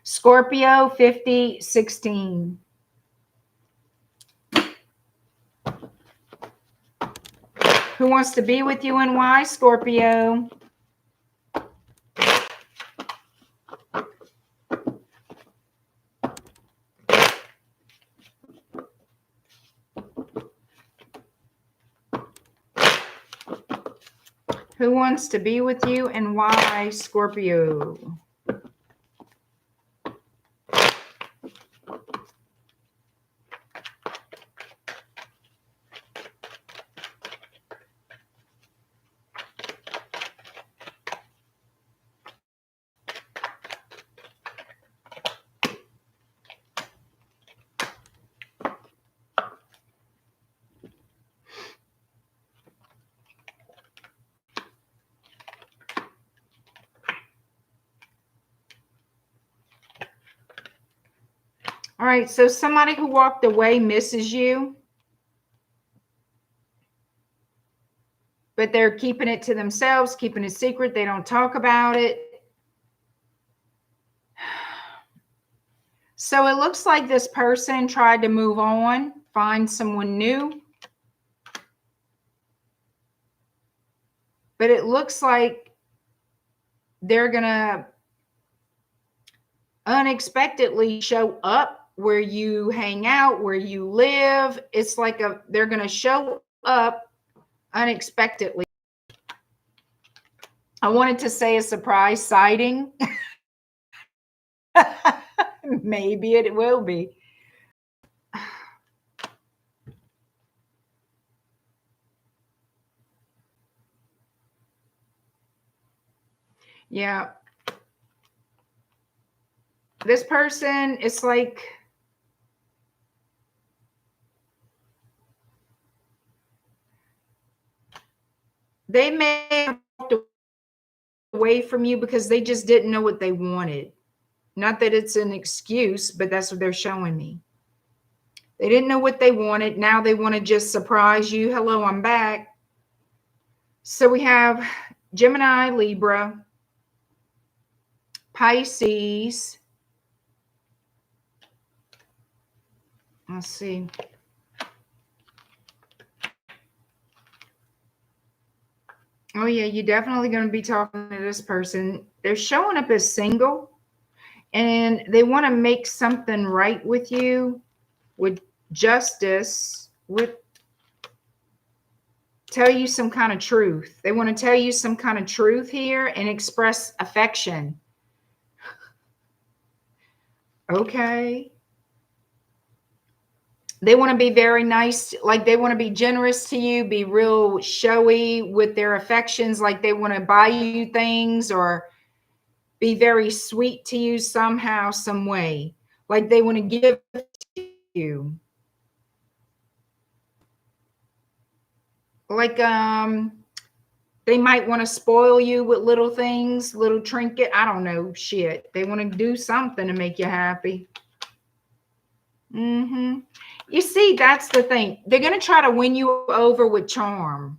Speaker 1: Scorpio 5016. Who wants to be with you and why, Scorpio? Who wants to be with you and why, Scorpio? All right, so somebody who walked away misses you, but they're keeping it to themselves, keeping it secret. They don't talk about it. So it looks like this person tried to move on, find someone new. But it looks like they're going to unexpectedly show up where you hang out, where you live. It's like they're going to show up unexpectedly. I wanted to say a surprise sighting. Maybe it will be. Yeah. This person, it's like they may have walked away from you because they just didn't know what they wanted. Not that it's an excuse, but that's what they're showing me. They didn't know what they wanted. Now they want to just surprise you. Hello, I'm back. So we have Gemini, Libra, Pisces. Let's see. Oh, yeah, you're definitely going to be talking to this person. They're showing up as single, and they want to make something right with you, with justice, with tell you some kind of truth. They want to tell you some kind of truth here and express affection. Okay. They want to be very nice, like they want to be generous to you, be real showy with their affections, like they want to buy you things or be very sweet to you somehow, some way. Like they want to give to you. Like they might want to spoil you with little things, little trinket. I don't know, shit. They want to do something to make you happy. You see, that's the thing. They're going to try to win you over with charm.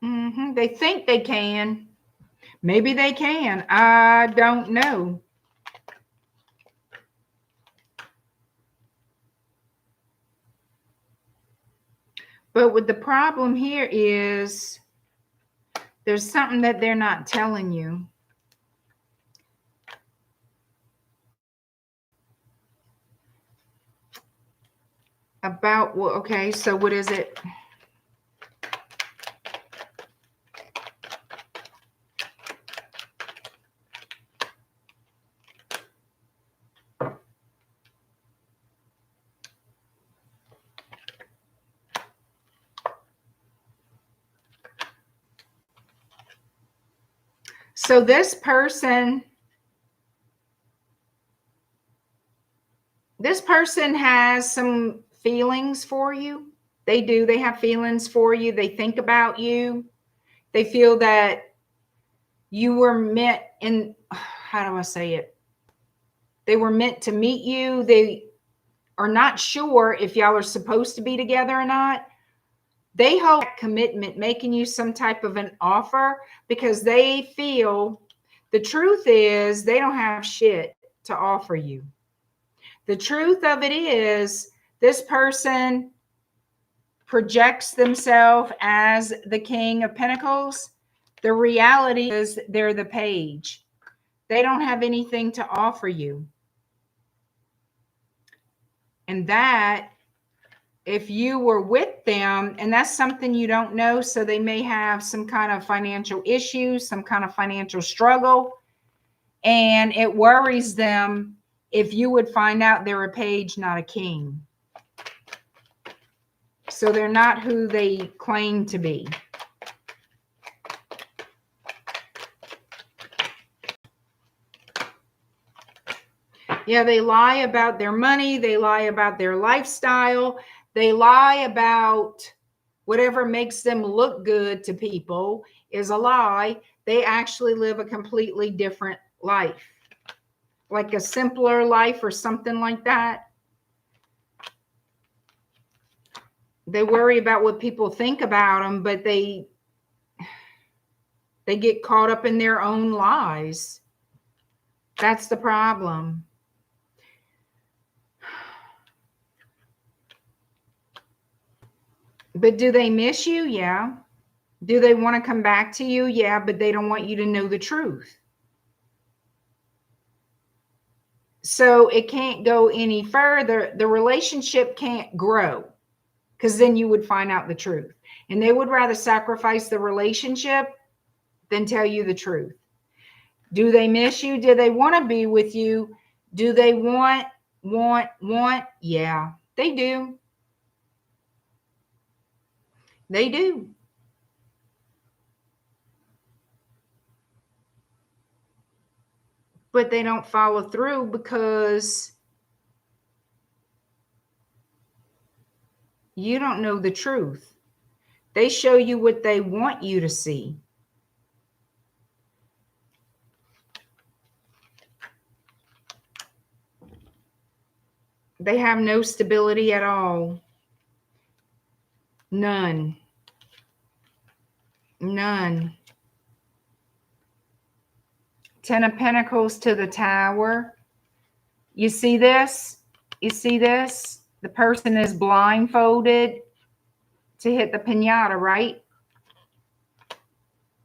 Speaker 1: They think they can. Maybe they can. I don't know. But what the problem here is there's something that they're not telling you. About what? Okay, so what is it? So this person This person has some feelings for you. They do. They have feelings for you. They think about you. They feel that you were meant in, how do I say it? They were meant to meet you. They are not sure if y'all are supposed to be together or not. They hold commitment, making you some type of an offer because they feel the truth is they don't have shit to offer you. The truth of it is this person projects themselves as the King of Pentacles. The reality is they're the Page. They don't have anything to offer you. And that, if you were with them, and that's something you don't know, so they may have some kind of financial issues, some kind of financial struggle, and it worries them if you would find out they're a Page, not a King. So they're not who they claim to be. Yeah, they lie about their money. They lie about their lifestyle. They lie about whatever makes them look good to people is a lie. They actually live a completely different life, like a simpler life or something like that. They worry about what people think about them, but they get caught up in their own lies. That's the problem. But do they miss you? Yeah. Do they want to come back to you? Yeah, but they don't want you to know the truth. So it can't go any further. The relationship can't grow because then you would find out the truth. And they would rather sacrifice the relationship than tell you the truth. Do they miss you? Do they want to be with you? Do they want? Yeah, they do. They do. But they don't follow through because you don't know the truth. They show you what they want you to see. They have no stability at all. None. None. Ten of Pentacles to the Tower. You see this? You see this? The person is blindfolded to hit the piñata, right?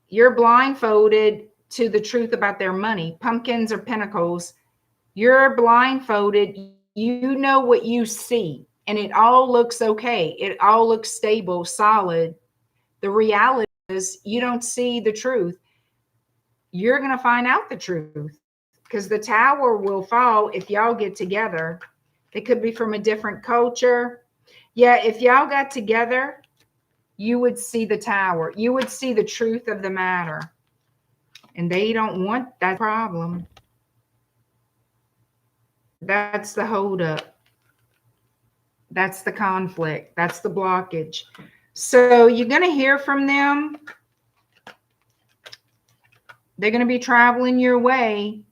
Speaker 1: You're blindfolded to the truth about their money. Pumpkins or pentacles. You're blindfolded. You know what you see, and it all looks okay. It all looks stable, solid. The reality is you don't see the truth. You're going to find out the truth because the tower will fall if y'all get together. It could be from a different culture. Yeah, if y'all got together, you would see the tower. You would see the truth of the matter. And they don't want that problem. That's the holdup. That's the conflict. That's the blockage. So you're going to hear from them. They're going to be traveling your way,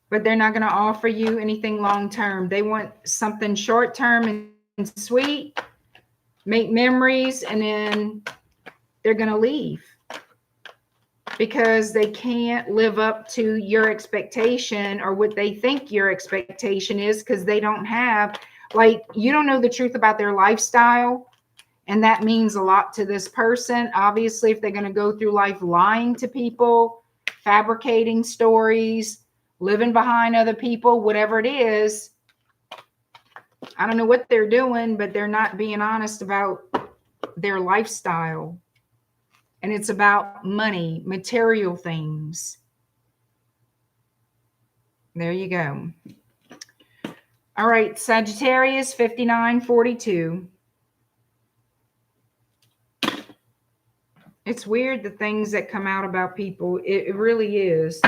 Speaker 1: but they're not going to offer you anything long-term. They want something short-term and sweet, make memories, and then they're going to leave because they can't live up to your expectation or what they think your expectation is because they don't have, like, you don't know the truth about their lifestyle. And that means a lot to this person. Obviously, if they're going to go through life lying to people, fabricating stories, living behind other people, whatever it is, I don't know what they're doing, but they're not being honest about their lifestyle. And it's about money, material things. There you go. All right, Sagittarius 5942. It's weird the things that come out about people. It really is.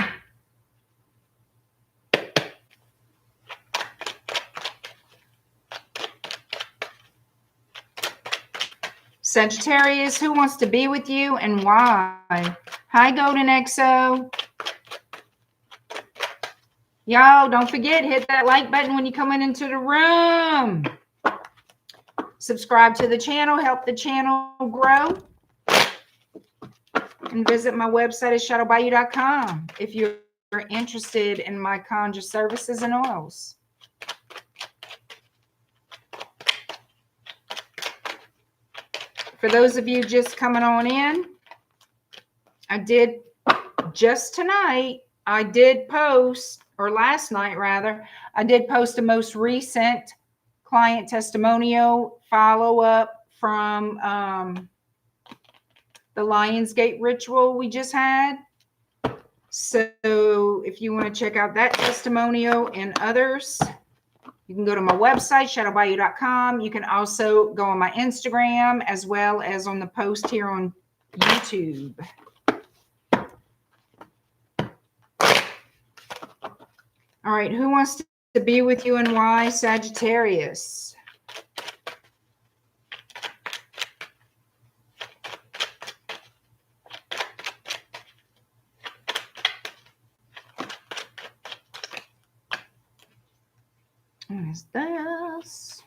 Speaker 1: Sagittarius, who wants to be with you and why? Hi, Golden XO. Y'all, don't forget, hit that like button when you come into the room. Subscribe to the channel, help the channel grow. And visit my website at shadowbayou.com if you're interested in my conjure services and oils. For those of you just coming on in, I did just tonight, I did post, or last night rather, I did post a most recent client testimonial follow-up from the Lionsgate ritual we just had. So if you want to check out that testimonial and others, you can go to my website, shadowbayou.com. You can also go on my Instagram as well as on the post here on YouTube. All right, who wants to be with you and why, Sagittarius? What is this?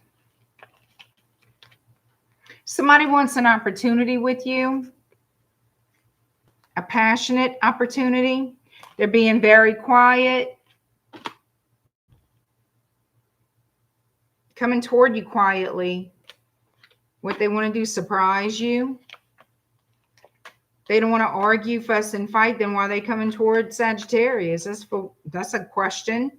Speaker 1: Somebody wants an opportunity with you, a passionate opportunity. They're being very quiet, coming toward you quietly. What they want to do, surprise you. They don't want to argue, fuss, and fight. Then why are they coming toward Sagittarius? That's a question.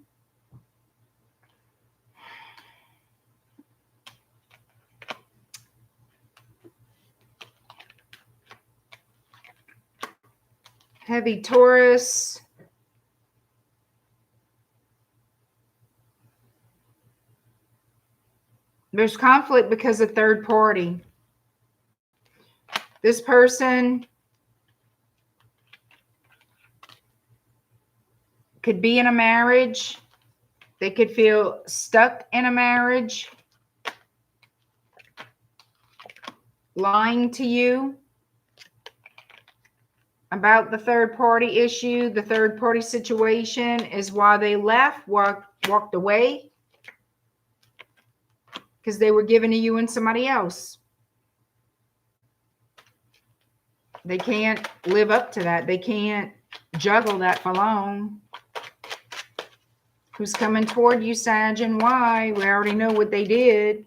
Speaker 1: Heavy Taurus. There's conflict because of third party. This person could be in a marriage. They could feel stuck in a marriage, lying to you about the third party issue. The third party situation is why they left, walked away, because they were given to you and somebody else. They can't live up to that. They can't juggle that for long. Who's coming toward you, Sag, and why? We already know what they did.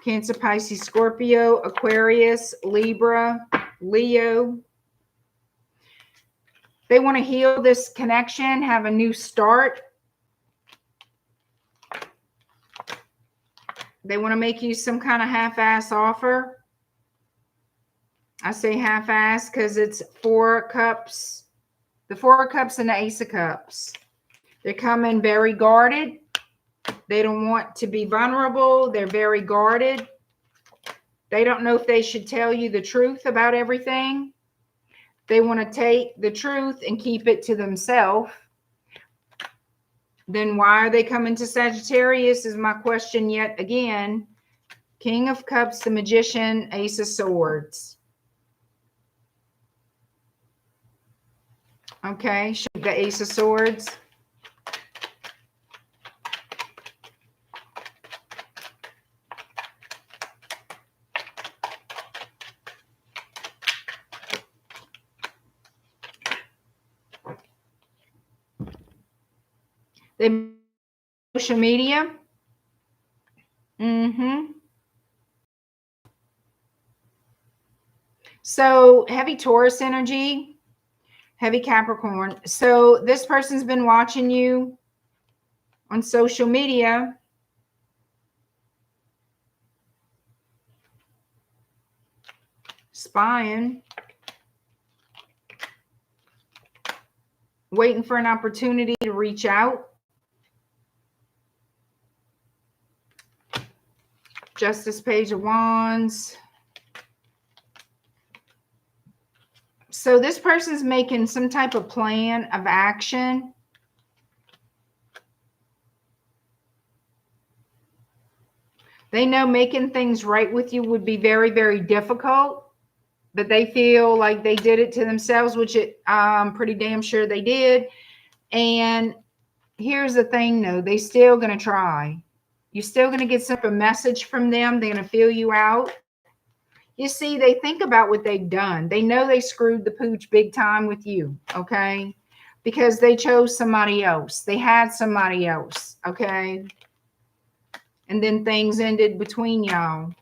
Speaker 1: Cancer, Pisces, Scorpio, Aquarius, Libra, Leo. They want to heal this connection, have a new start. They want to make you some kind of half-ass offer. I say half-ass because it's 4 cups. The 4 of Cups and the Ace of Cups. They're coming very guarded. They don't want to be vulnerable. They're very guarded. They don't know if they should tell you the truth about everything. They want to take the truth and keep it to themselves. Then why are they coming to Sagittarius is my question yet again. King of Cups, the Magician, Ace of Swords. Okay, the Ace of Swords. They social media. So heavy Taurus energy, heavy Capricorn. So this person's been watching you on social media. Spying. Waiting for an opportunity to reach out. Justice, Page of Wands. So this person's making some type of plan of action. They know making things right with you would be very, very difficult, but they feel like they did it to themselves, which I'm pretty damn sure they did. And here's the thing, though. They still going to try. You're still going to get a message from them. They're going to feel you out. You see, they think about what they've done. They know they screwed the pooch big time with you, okay? Because they chose somebody else. They had somebody else, okay? And then things ended between y'all.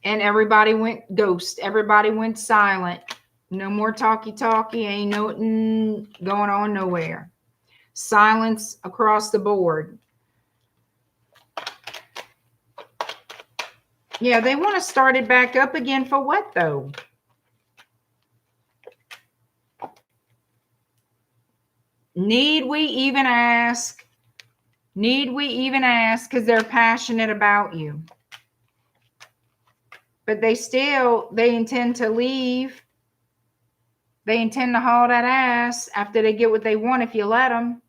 Speaker 1: And everybody went ghost. Everybody went silent. No more talky-talky. Ain't nothing going on nowhere. Silence across the board. Yeah, they want to start it back up again for what, though? Need we even ask? Need we even ask? Because they're passionate about you. But they intend to leave. They intend to haul that ass after they get what they want if you let them.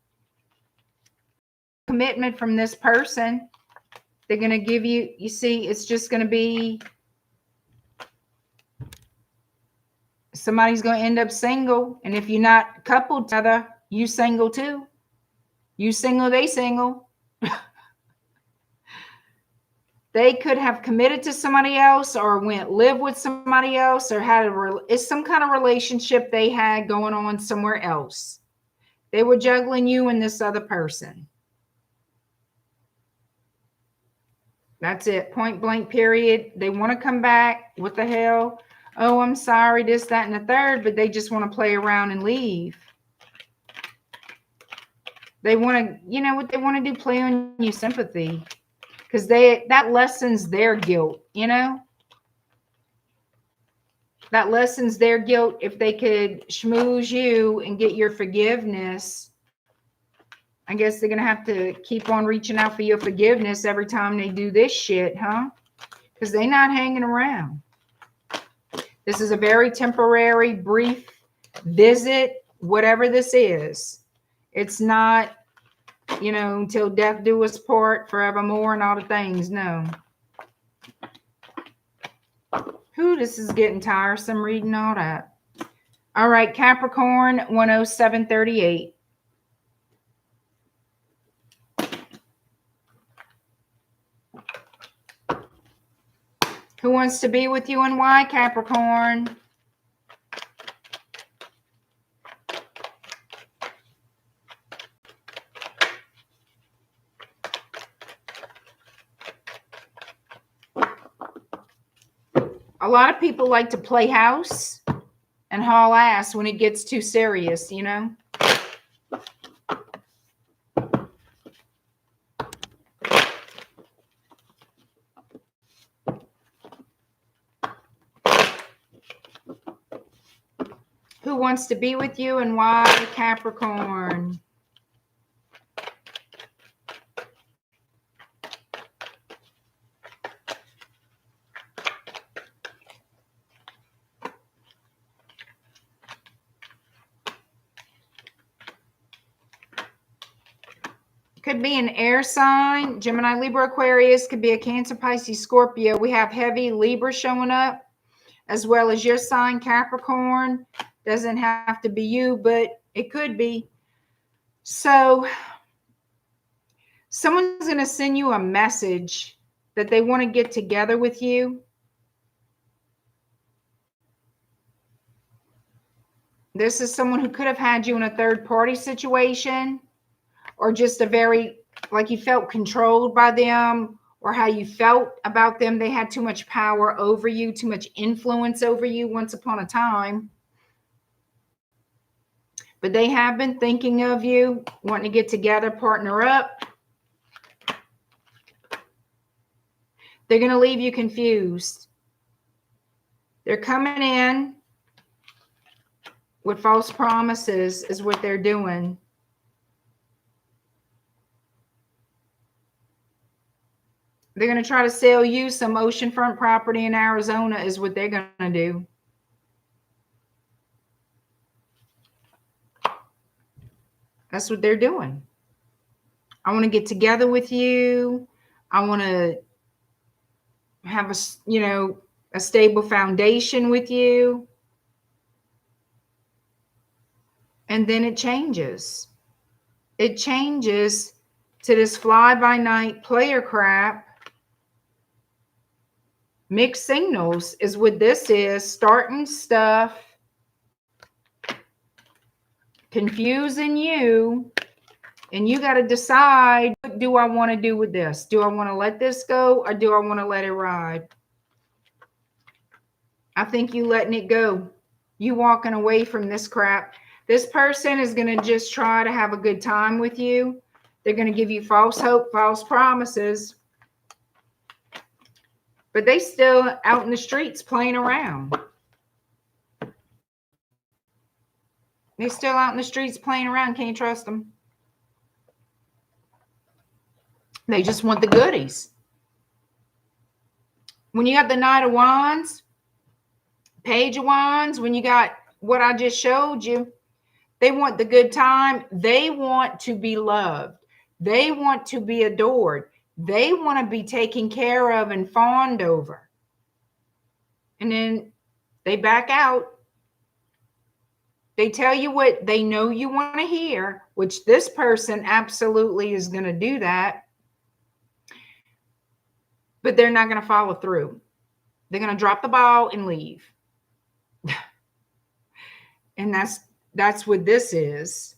Speaker 1: Commitment from this person. They're going to give you, you see, it's just going to be, somebody's going to end up single. And if you're not coupled together, you single too. You single, they single. They could have committed to somebody else or went live with somebody else or had it's some kind of relationship they had going on somewhere else. They were juggling you and this other person. That's it. Point blank, period. They want to come back. What the hell? Oh, I'm sorry, this, that, and the third, but they just want to play around and leave. They want to, you know what they want to do? Play on your sympathy. Because that lessens their guilt, you know? That lessens their guilt. If they could schmooze you and get your forgiveness, I guess they're going to have to keep on reaching out for your forgiveness every time they do this shit, huh? Because they're not hanging around. This is a very temporary, brief visit, whatever this is. It's not, you know, until death do us part, forevermore, and all the things. No. Whew, this is getting tiresome reading all that. All right, Capricorn 10738. Who wants to be with you and why, Capricorn? A lot of people like to play house and haul ass when it gets too serious, you know? Who wants to be with you and why, Capricorn? Could be an air sign, Gemini, Libra, Aquarius. Could be a Cancer, Pisces, Scorpio. We have heavy Libra showing up, as well as your sign, Capricorn. Doesn't have to be you, but it could be. So someone's going to send you a message that they want to get together with you. This is someone who could have had you in a third party situation, or just a very, like you felt controlled by them, or how you felt about them. They had too much power over you, too much influence over you once upon a time. But they have been thinking of you, wanting to get together, partner up. They're going to leave you confused. They're coming in with false promises is what they're doing. They're going to try to sell you some oceanfront property in Arizona is what they're going to do. That's what they're doing. I want to get together with you. I want to have a, you know, a stable foundation with you. And then it changes. It changes to this fly-by-night player crap. Mixed signals is what this is. Starting stuff. Confusing you. And you got to decide, what do I want to do with this? Do I want to let this go, or do I want to let it ride? I think you letting it go. You walking away from this crap. This person is going to just try to have a good time with you. They're going to give you false hope, false promises. But they still out in the streets playing around. They're still out in the streets playing around. Can't trust them. They just want the goodies. When you got the Knight of Wands, Page of Wands, when you got what I just showed you, they want the good time. They want to be loved. They want to be adored. They want to be taken care of and fawned over. And then they back out. They tell you what they know you want to hear, which this person absolutely is going to do that. But they're not going to follow through. They're going to drop the ball and leave. And that's what this is.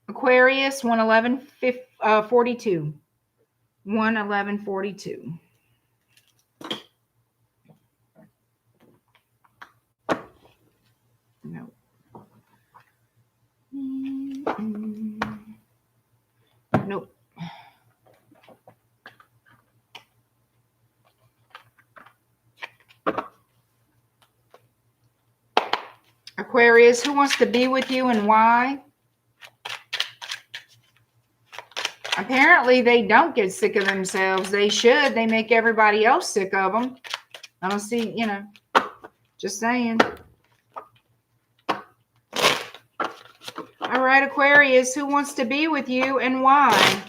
Speaker 1: Aquarius 11142. 11142. No. Nope. Aquarius, who wants to be with you and why? Apparently, they don't get sick of themselves. They should. They make everybody else sick of them. I don't see, you know, just saying. All right, Aquarius, who wants to be with you and why?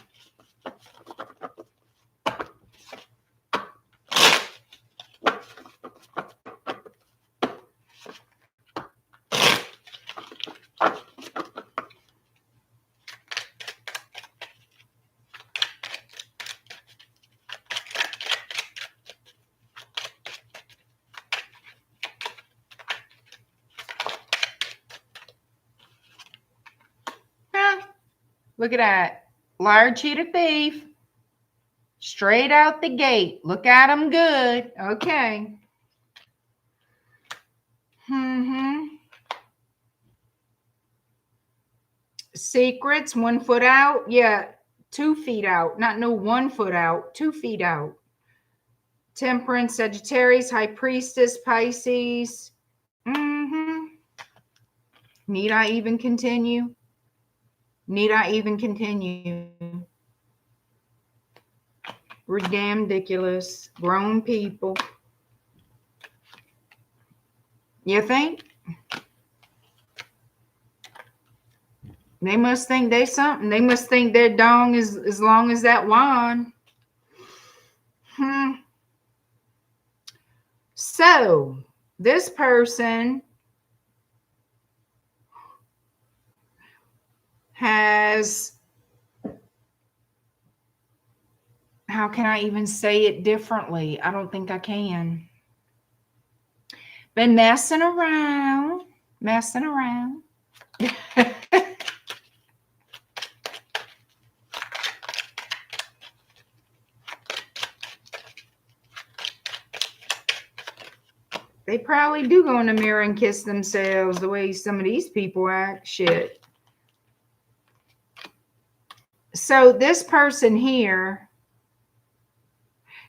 Speaker 1: Look at that. Liar, cheater, thief. Straight out the gate. Look at them good. Okay. Secrets, 1 foot out. Yeah, 2 feet out. Not no 1 foot out. 2 feet out. Temperance, Sagittarius, High Priestess, Pisces. Need I even continue? Need I even continue? We're damn ridiculous. Grown people. You think? They must think they something. They must think their dong is as long as that wand. So, this person has, how can I even say it differently? I don't think I can. Been messing around. They probably do go in the mirror and kiss themselves the way some of these people act. Shit. So this person here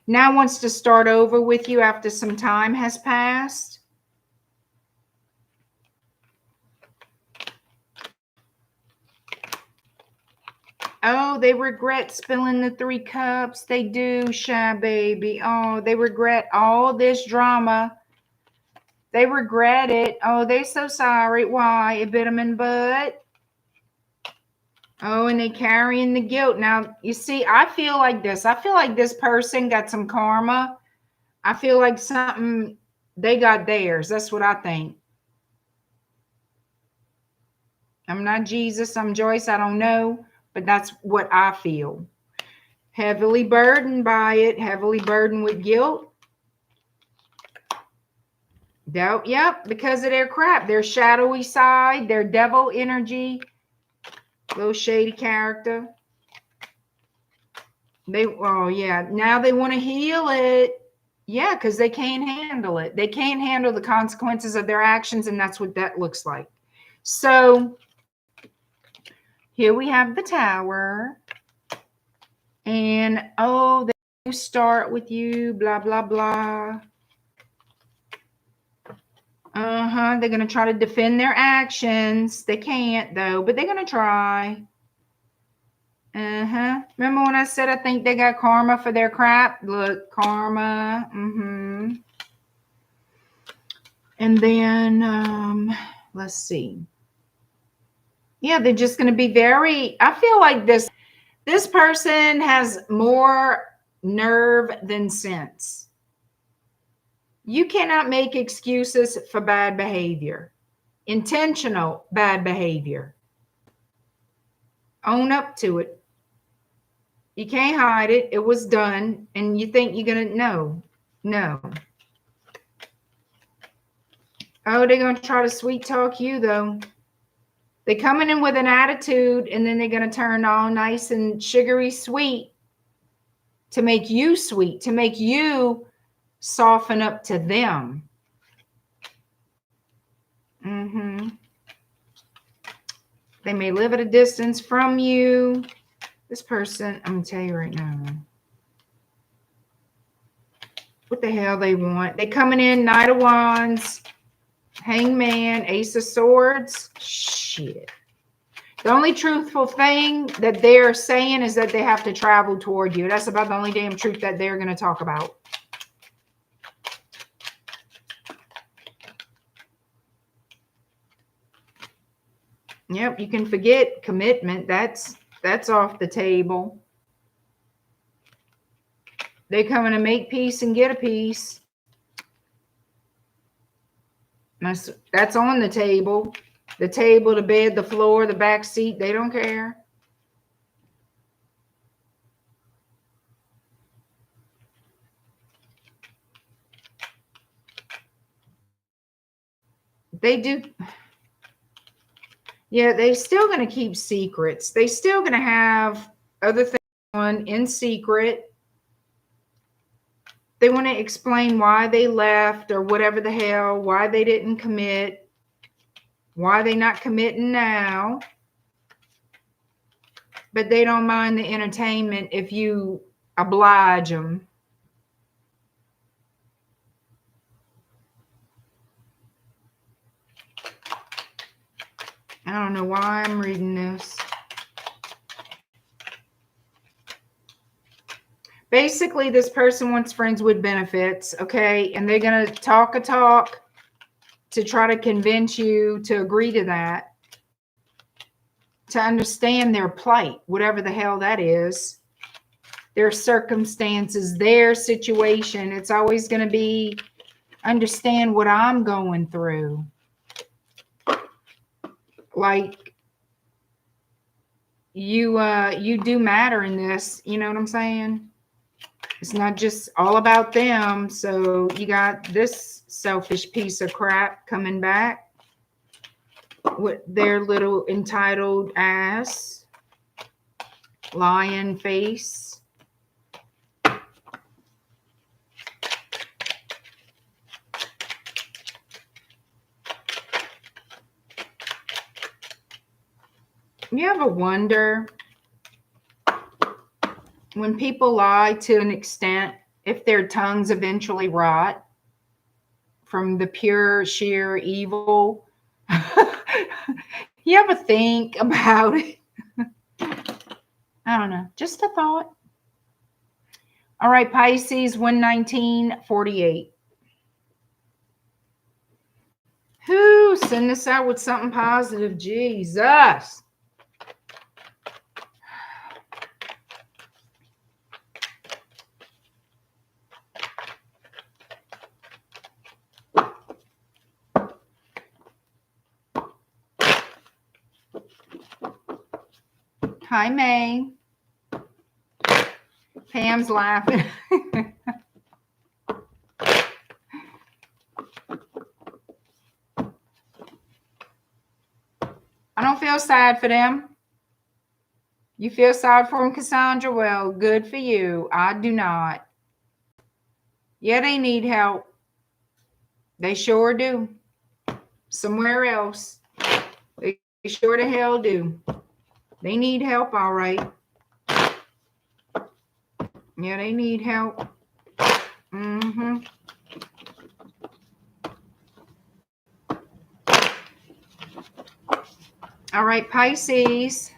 Speaker 1: now wants to start over with you after some time has passed. Oh, they regret spilling the 3 cups. They do, shy baby. Oh, they regret all this drama. They regret it. Oh, they're so sorry. Why? It bit them in the butt. Oh, and they carrying the guilt. Now, you see, I feel like this. I feel like this person got some karma. I feel like something, they got theirs. That's what I think. I'm not Jesus. I'm Joyce. I don't know. But that's what I feel. Heavily burdened by it. Heavily burdened with guilt. Doubt, yep, because of their crap, their shadowy side, their devil energy, little shady character. Oh yeah, now they want to heal it. Yeah, because they can't handle it. They can't handle the consequences of their actions, and that's what that looks like. So here we have the Tower. And oh, they start with you, blah, blah, blah. They're going to try to defend their actions. They can't, though, but they're going to try. Remember when I said I think they got karma for their crap? Look, karma. And then, let's see. Yeah, they're just going to be very, I feel like this person has more nerve than sense. You cannot make excuses for bad behavior, intentional bad behavior. Own up to it. You can't hide it. It was done. And you think you're going to, no. Oh, they're going to try to sweet talk you, though. They're coming in with an attitude, and then they're going to turn all nice and sugary sweet to make you sweet, to make you soften up to them. They may live at a distance from you. This person, I'm going to tell you right now. What the hell they want? They coming in, Knight of Wands, Hangman, Ace of Swords. Shit. The only truthful thing that they're saying is that they have to travel toward you. That's about the only damn truth that they're going to talk about. Yep, you can forget commitment. That's off the table. They're coming to make peace and get a piece. That's on the table. The table, the bed, the floor, the back seat, they don't care. They do. Yeah, they're still going to keep secrets. They're still going to have other things on in secret. They want to explain why they left or whatever the hell, why they didn't commit, why they're not committing now. But they don't mind the entertainment if you oblige them. I don't know why I'm reading this. Basically, this person wants friends with benefits, okay? And they're going to talk a talk to try to convince you to agree to that, to understand their plight, whatever the hell that is, their circumstances, their situation. It's always going to be, understand what I'm going through. Like, you do matter in this, you know what I'm saying? It's not just all about them. So you got this selfish piece of crap coming back with their little entitled ass, lion face. You ever wonder, when people lie to an extent, if their tongues eventually rot from the pure, sheer evil? You ever think about it? I don't know. Just a thought. All right, Pisces, 119:48. Who send this out with something positive? Jesus. Hi, May. Pam's laughing. I don't feel sad for them. You feel sorry for them, Cassandra? Well, good for you. I do not. Yeah, they need help. They sure do. Somewhere else. They sure to hell do. They need help, all right. Yeah, they need help. Mm-hmm. All right, Pisces.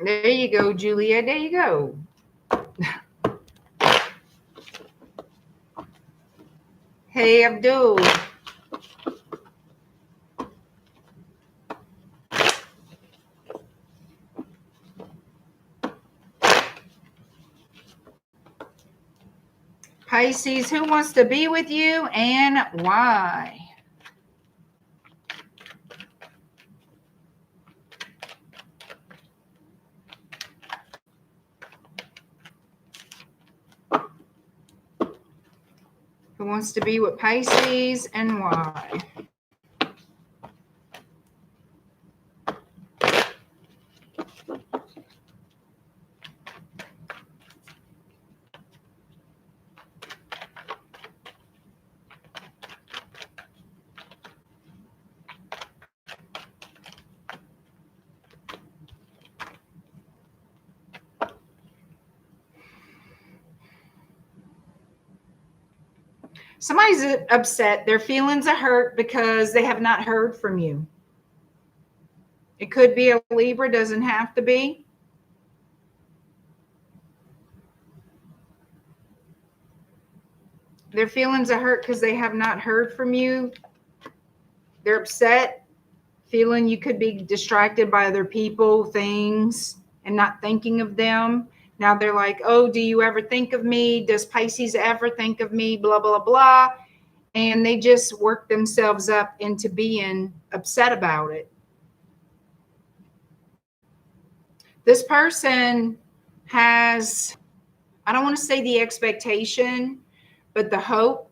Speaker 1: There you go, Julia. There you go. Hey, Abdul. Pisces, who wants to be with you and why? Who wants to be with Pisces and why? Somebody's upset. Their feelings are hurt because they have not heard from you. It could be a Libra, doesn't have to be. Their feelings are hurt because they have not heard from you. They're upset, feeling you could be distracted by other people, things, and not thinking of them. Now they're like, oh, do you ever think of me? Does Pisces ever think of me? Blah, blah, blah. And they just work themselves up into being upset about it. This person has, I don't want to say the expectation, but the hope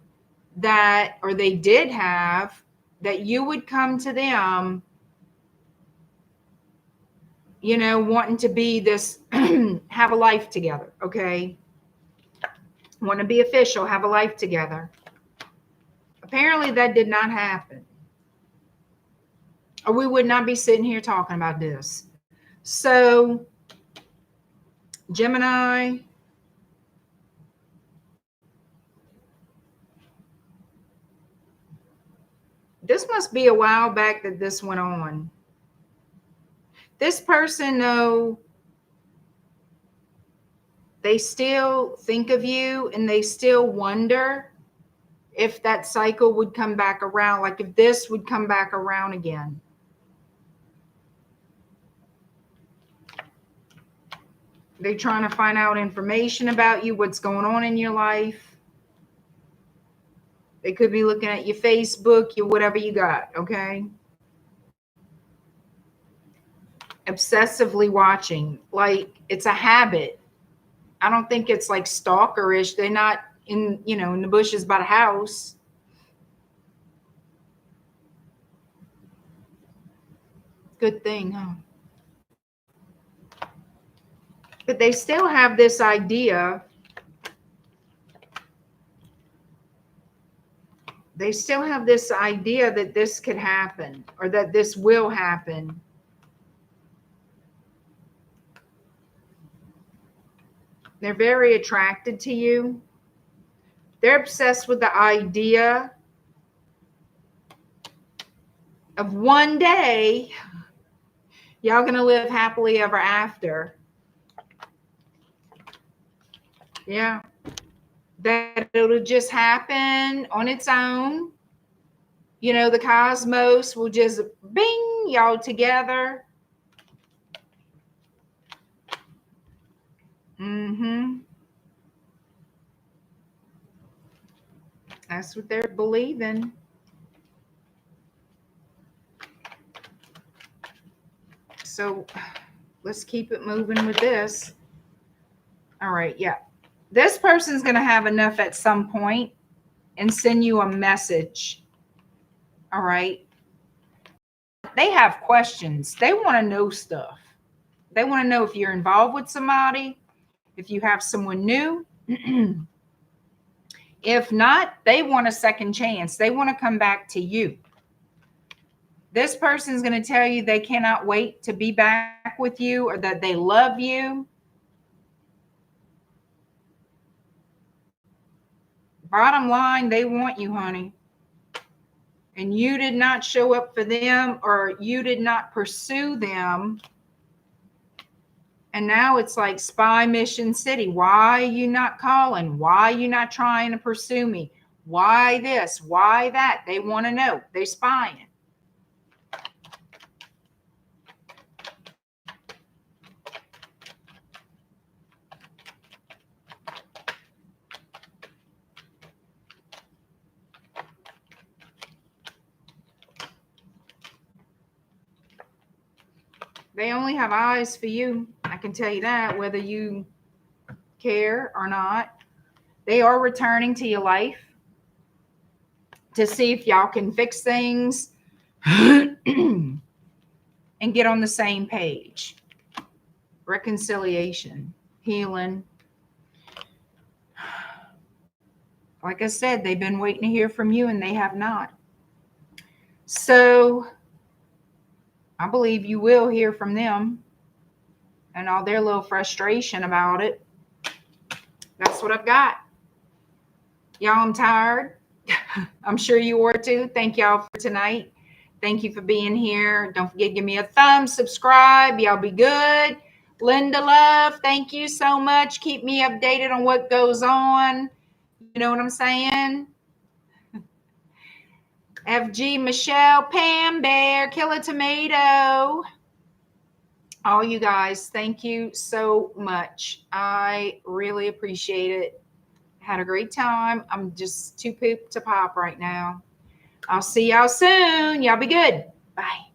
Speaker 1: that, or they did have, that you would come to them, you know, wanting to be this, have a life together, okay? Want to be official, have a life together. Apparently that did not happen. Or we would not be sitting here talking about this. So, Gemini, this must be a while back that this went on. This person, though, they still think of you and they still wonder if that cycle would come back around, like if this would come back around again. They're trying to find out information about you, what's going on in your life. They could be looking at your Facebook, your whatever you got, okay? Obsessively watching, like it's a habit. I don't think it's like stalkerish. They're not in, you know, in the bushes by the house. Good thing, huh? But they still have this idea. They still have this idea that this could happen or that this will happen. They're very attracted to you. They're obsessed with the idea of one day y'all gonna live happily ever after. Yeah. That it'll just happen on its own. You know, the cosmos will just bing y'all together. Mm-hmm. That's what they're believing. So let's keep it moving with this. All right. Yeah. This person's going to have enough at some point and send you a message. All right. They have questions. They want to know stuff. They want to know if you're involved with somebody, if you have someone new. If not, they want a second chance. They want to come back to you. This person is going to tell you they cannot wait to be back with you, or that they love you. Bottom line, they want you, honey. And you did not show up for them, or you did not pursue them. And now it's like Spy Mission City. Why are you not calling? Why are you not trying to pursue me? Why this? Why that? They want to know. They're spying. They only have eyes for you. I can tell you that, whether you care or not. They are returning to your life to see if y'all can fix things and get on the same page. Reconciliation, healing. Like I said, they've been waiting to hear from you and they have not. So I believe you will hear from them and all their little frustration about it. That's what I've got. Y'all, I'm tired. I'm sure you are too. Thank y'all for tonight. Thank you for being here. Don't forget to give me a thumb, subscribe. Y'all be good. Linda Love, thank you so much. Keep me updated on what goes on. You know what I'm saying? FG, Michelle, Pam, Bear, Killer Tomato. All you guys, thank you so much. I really appreciate it. Had a great time. I'm just too pooped to pop right now. I'll see y'all soon. Y'all be good. Bye.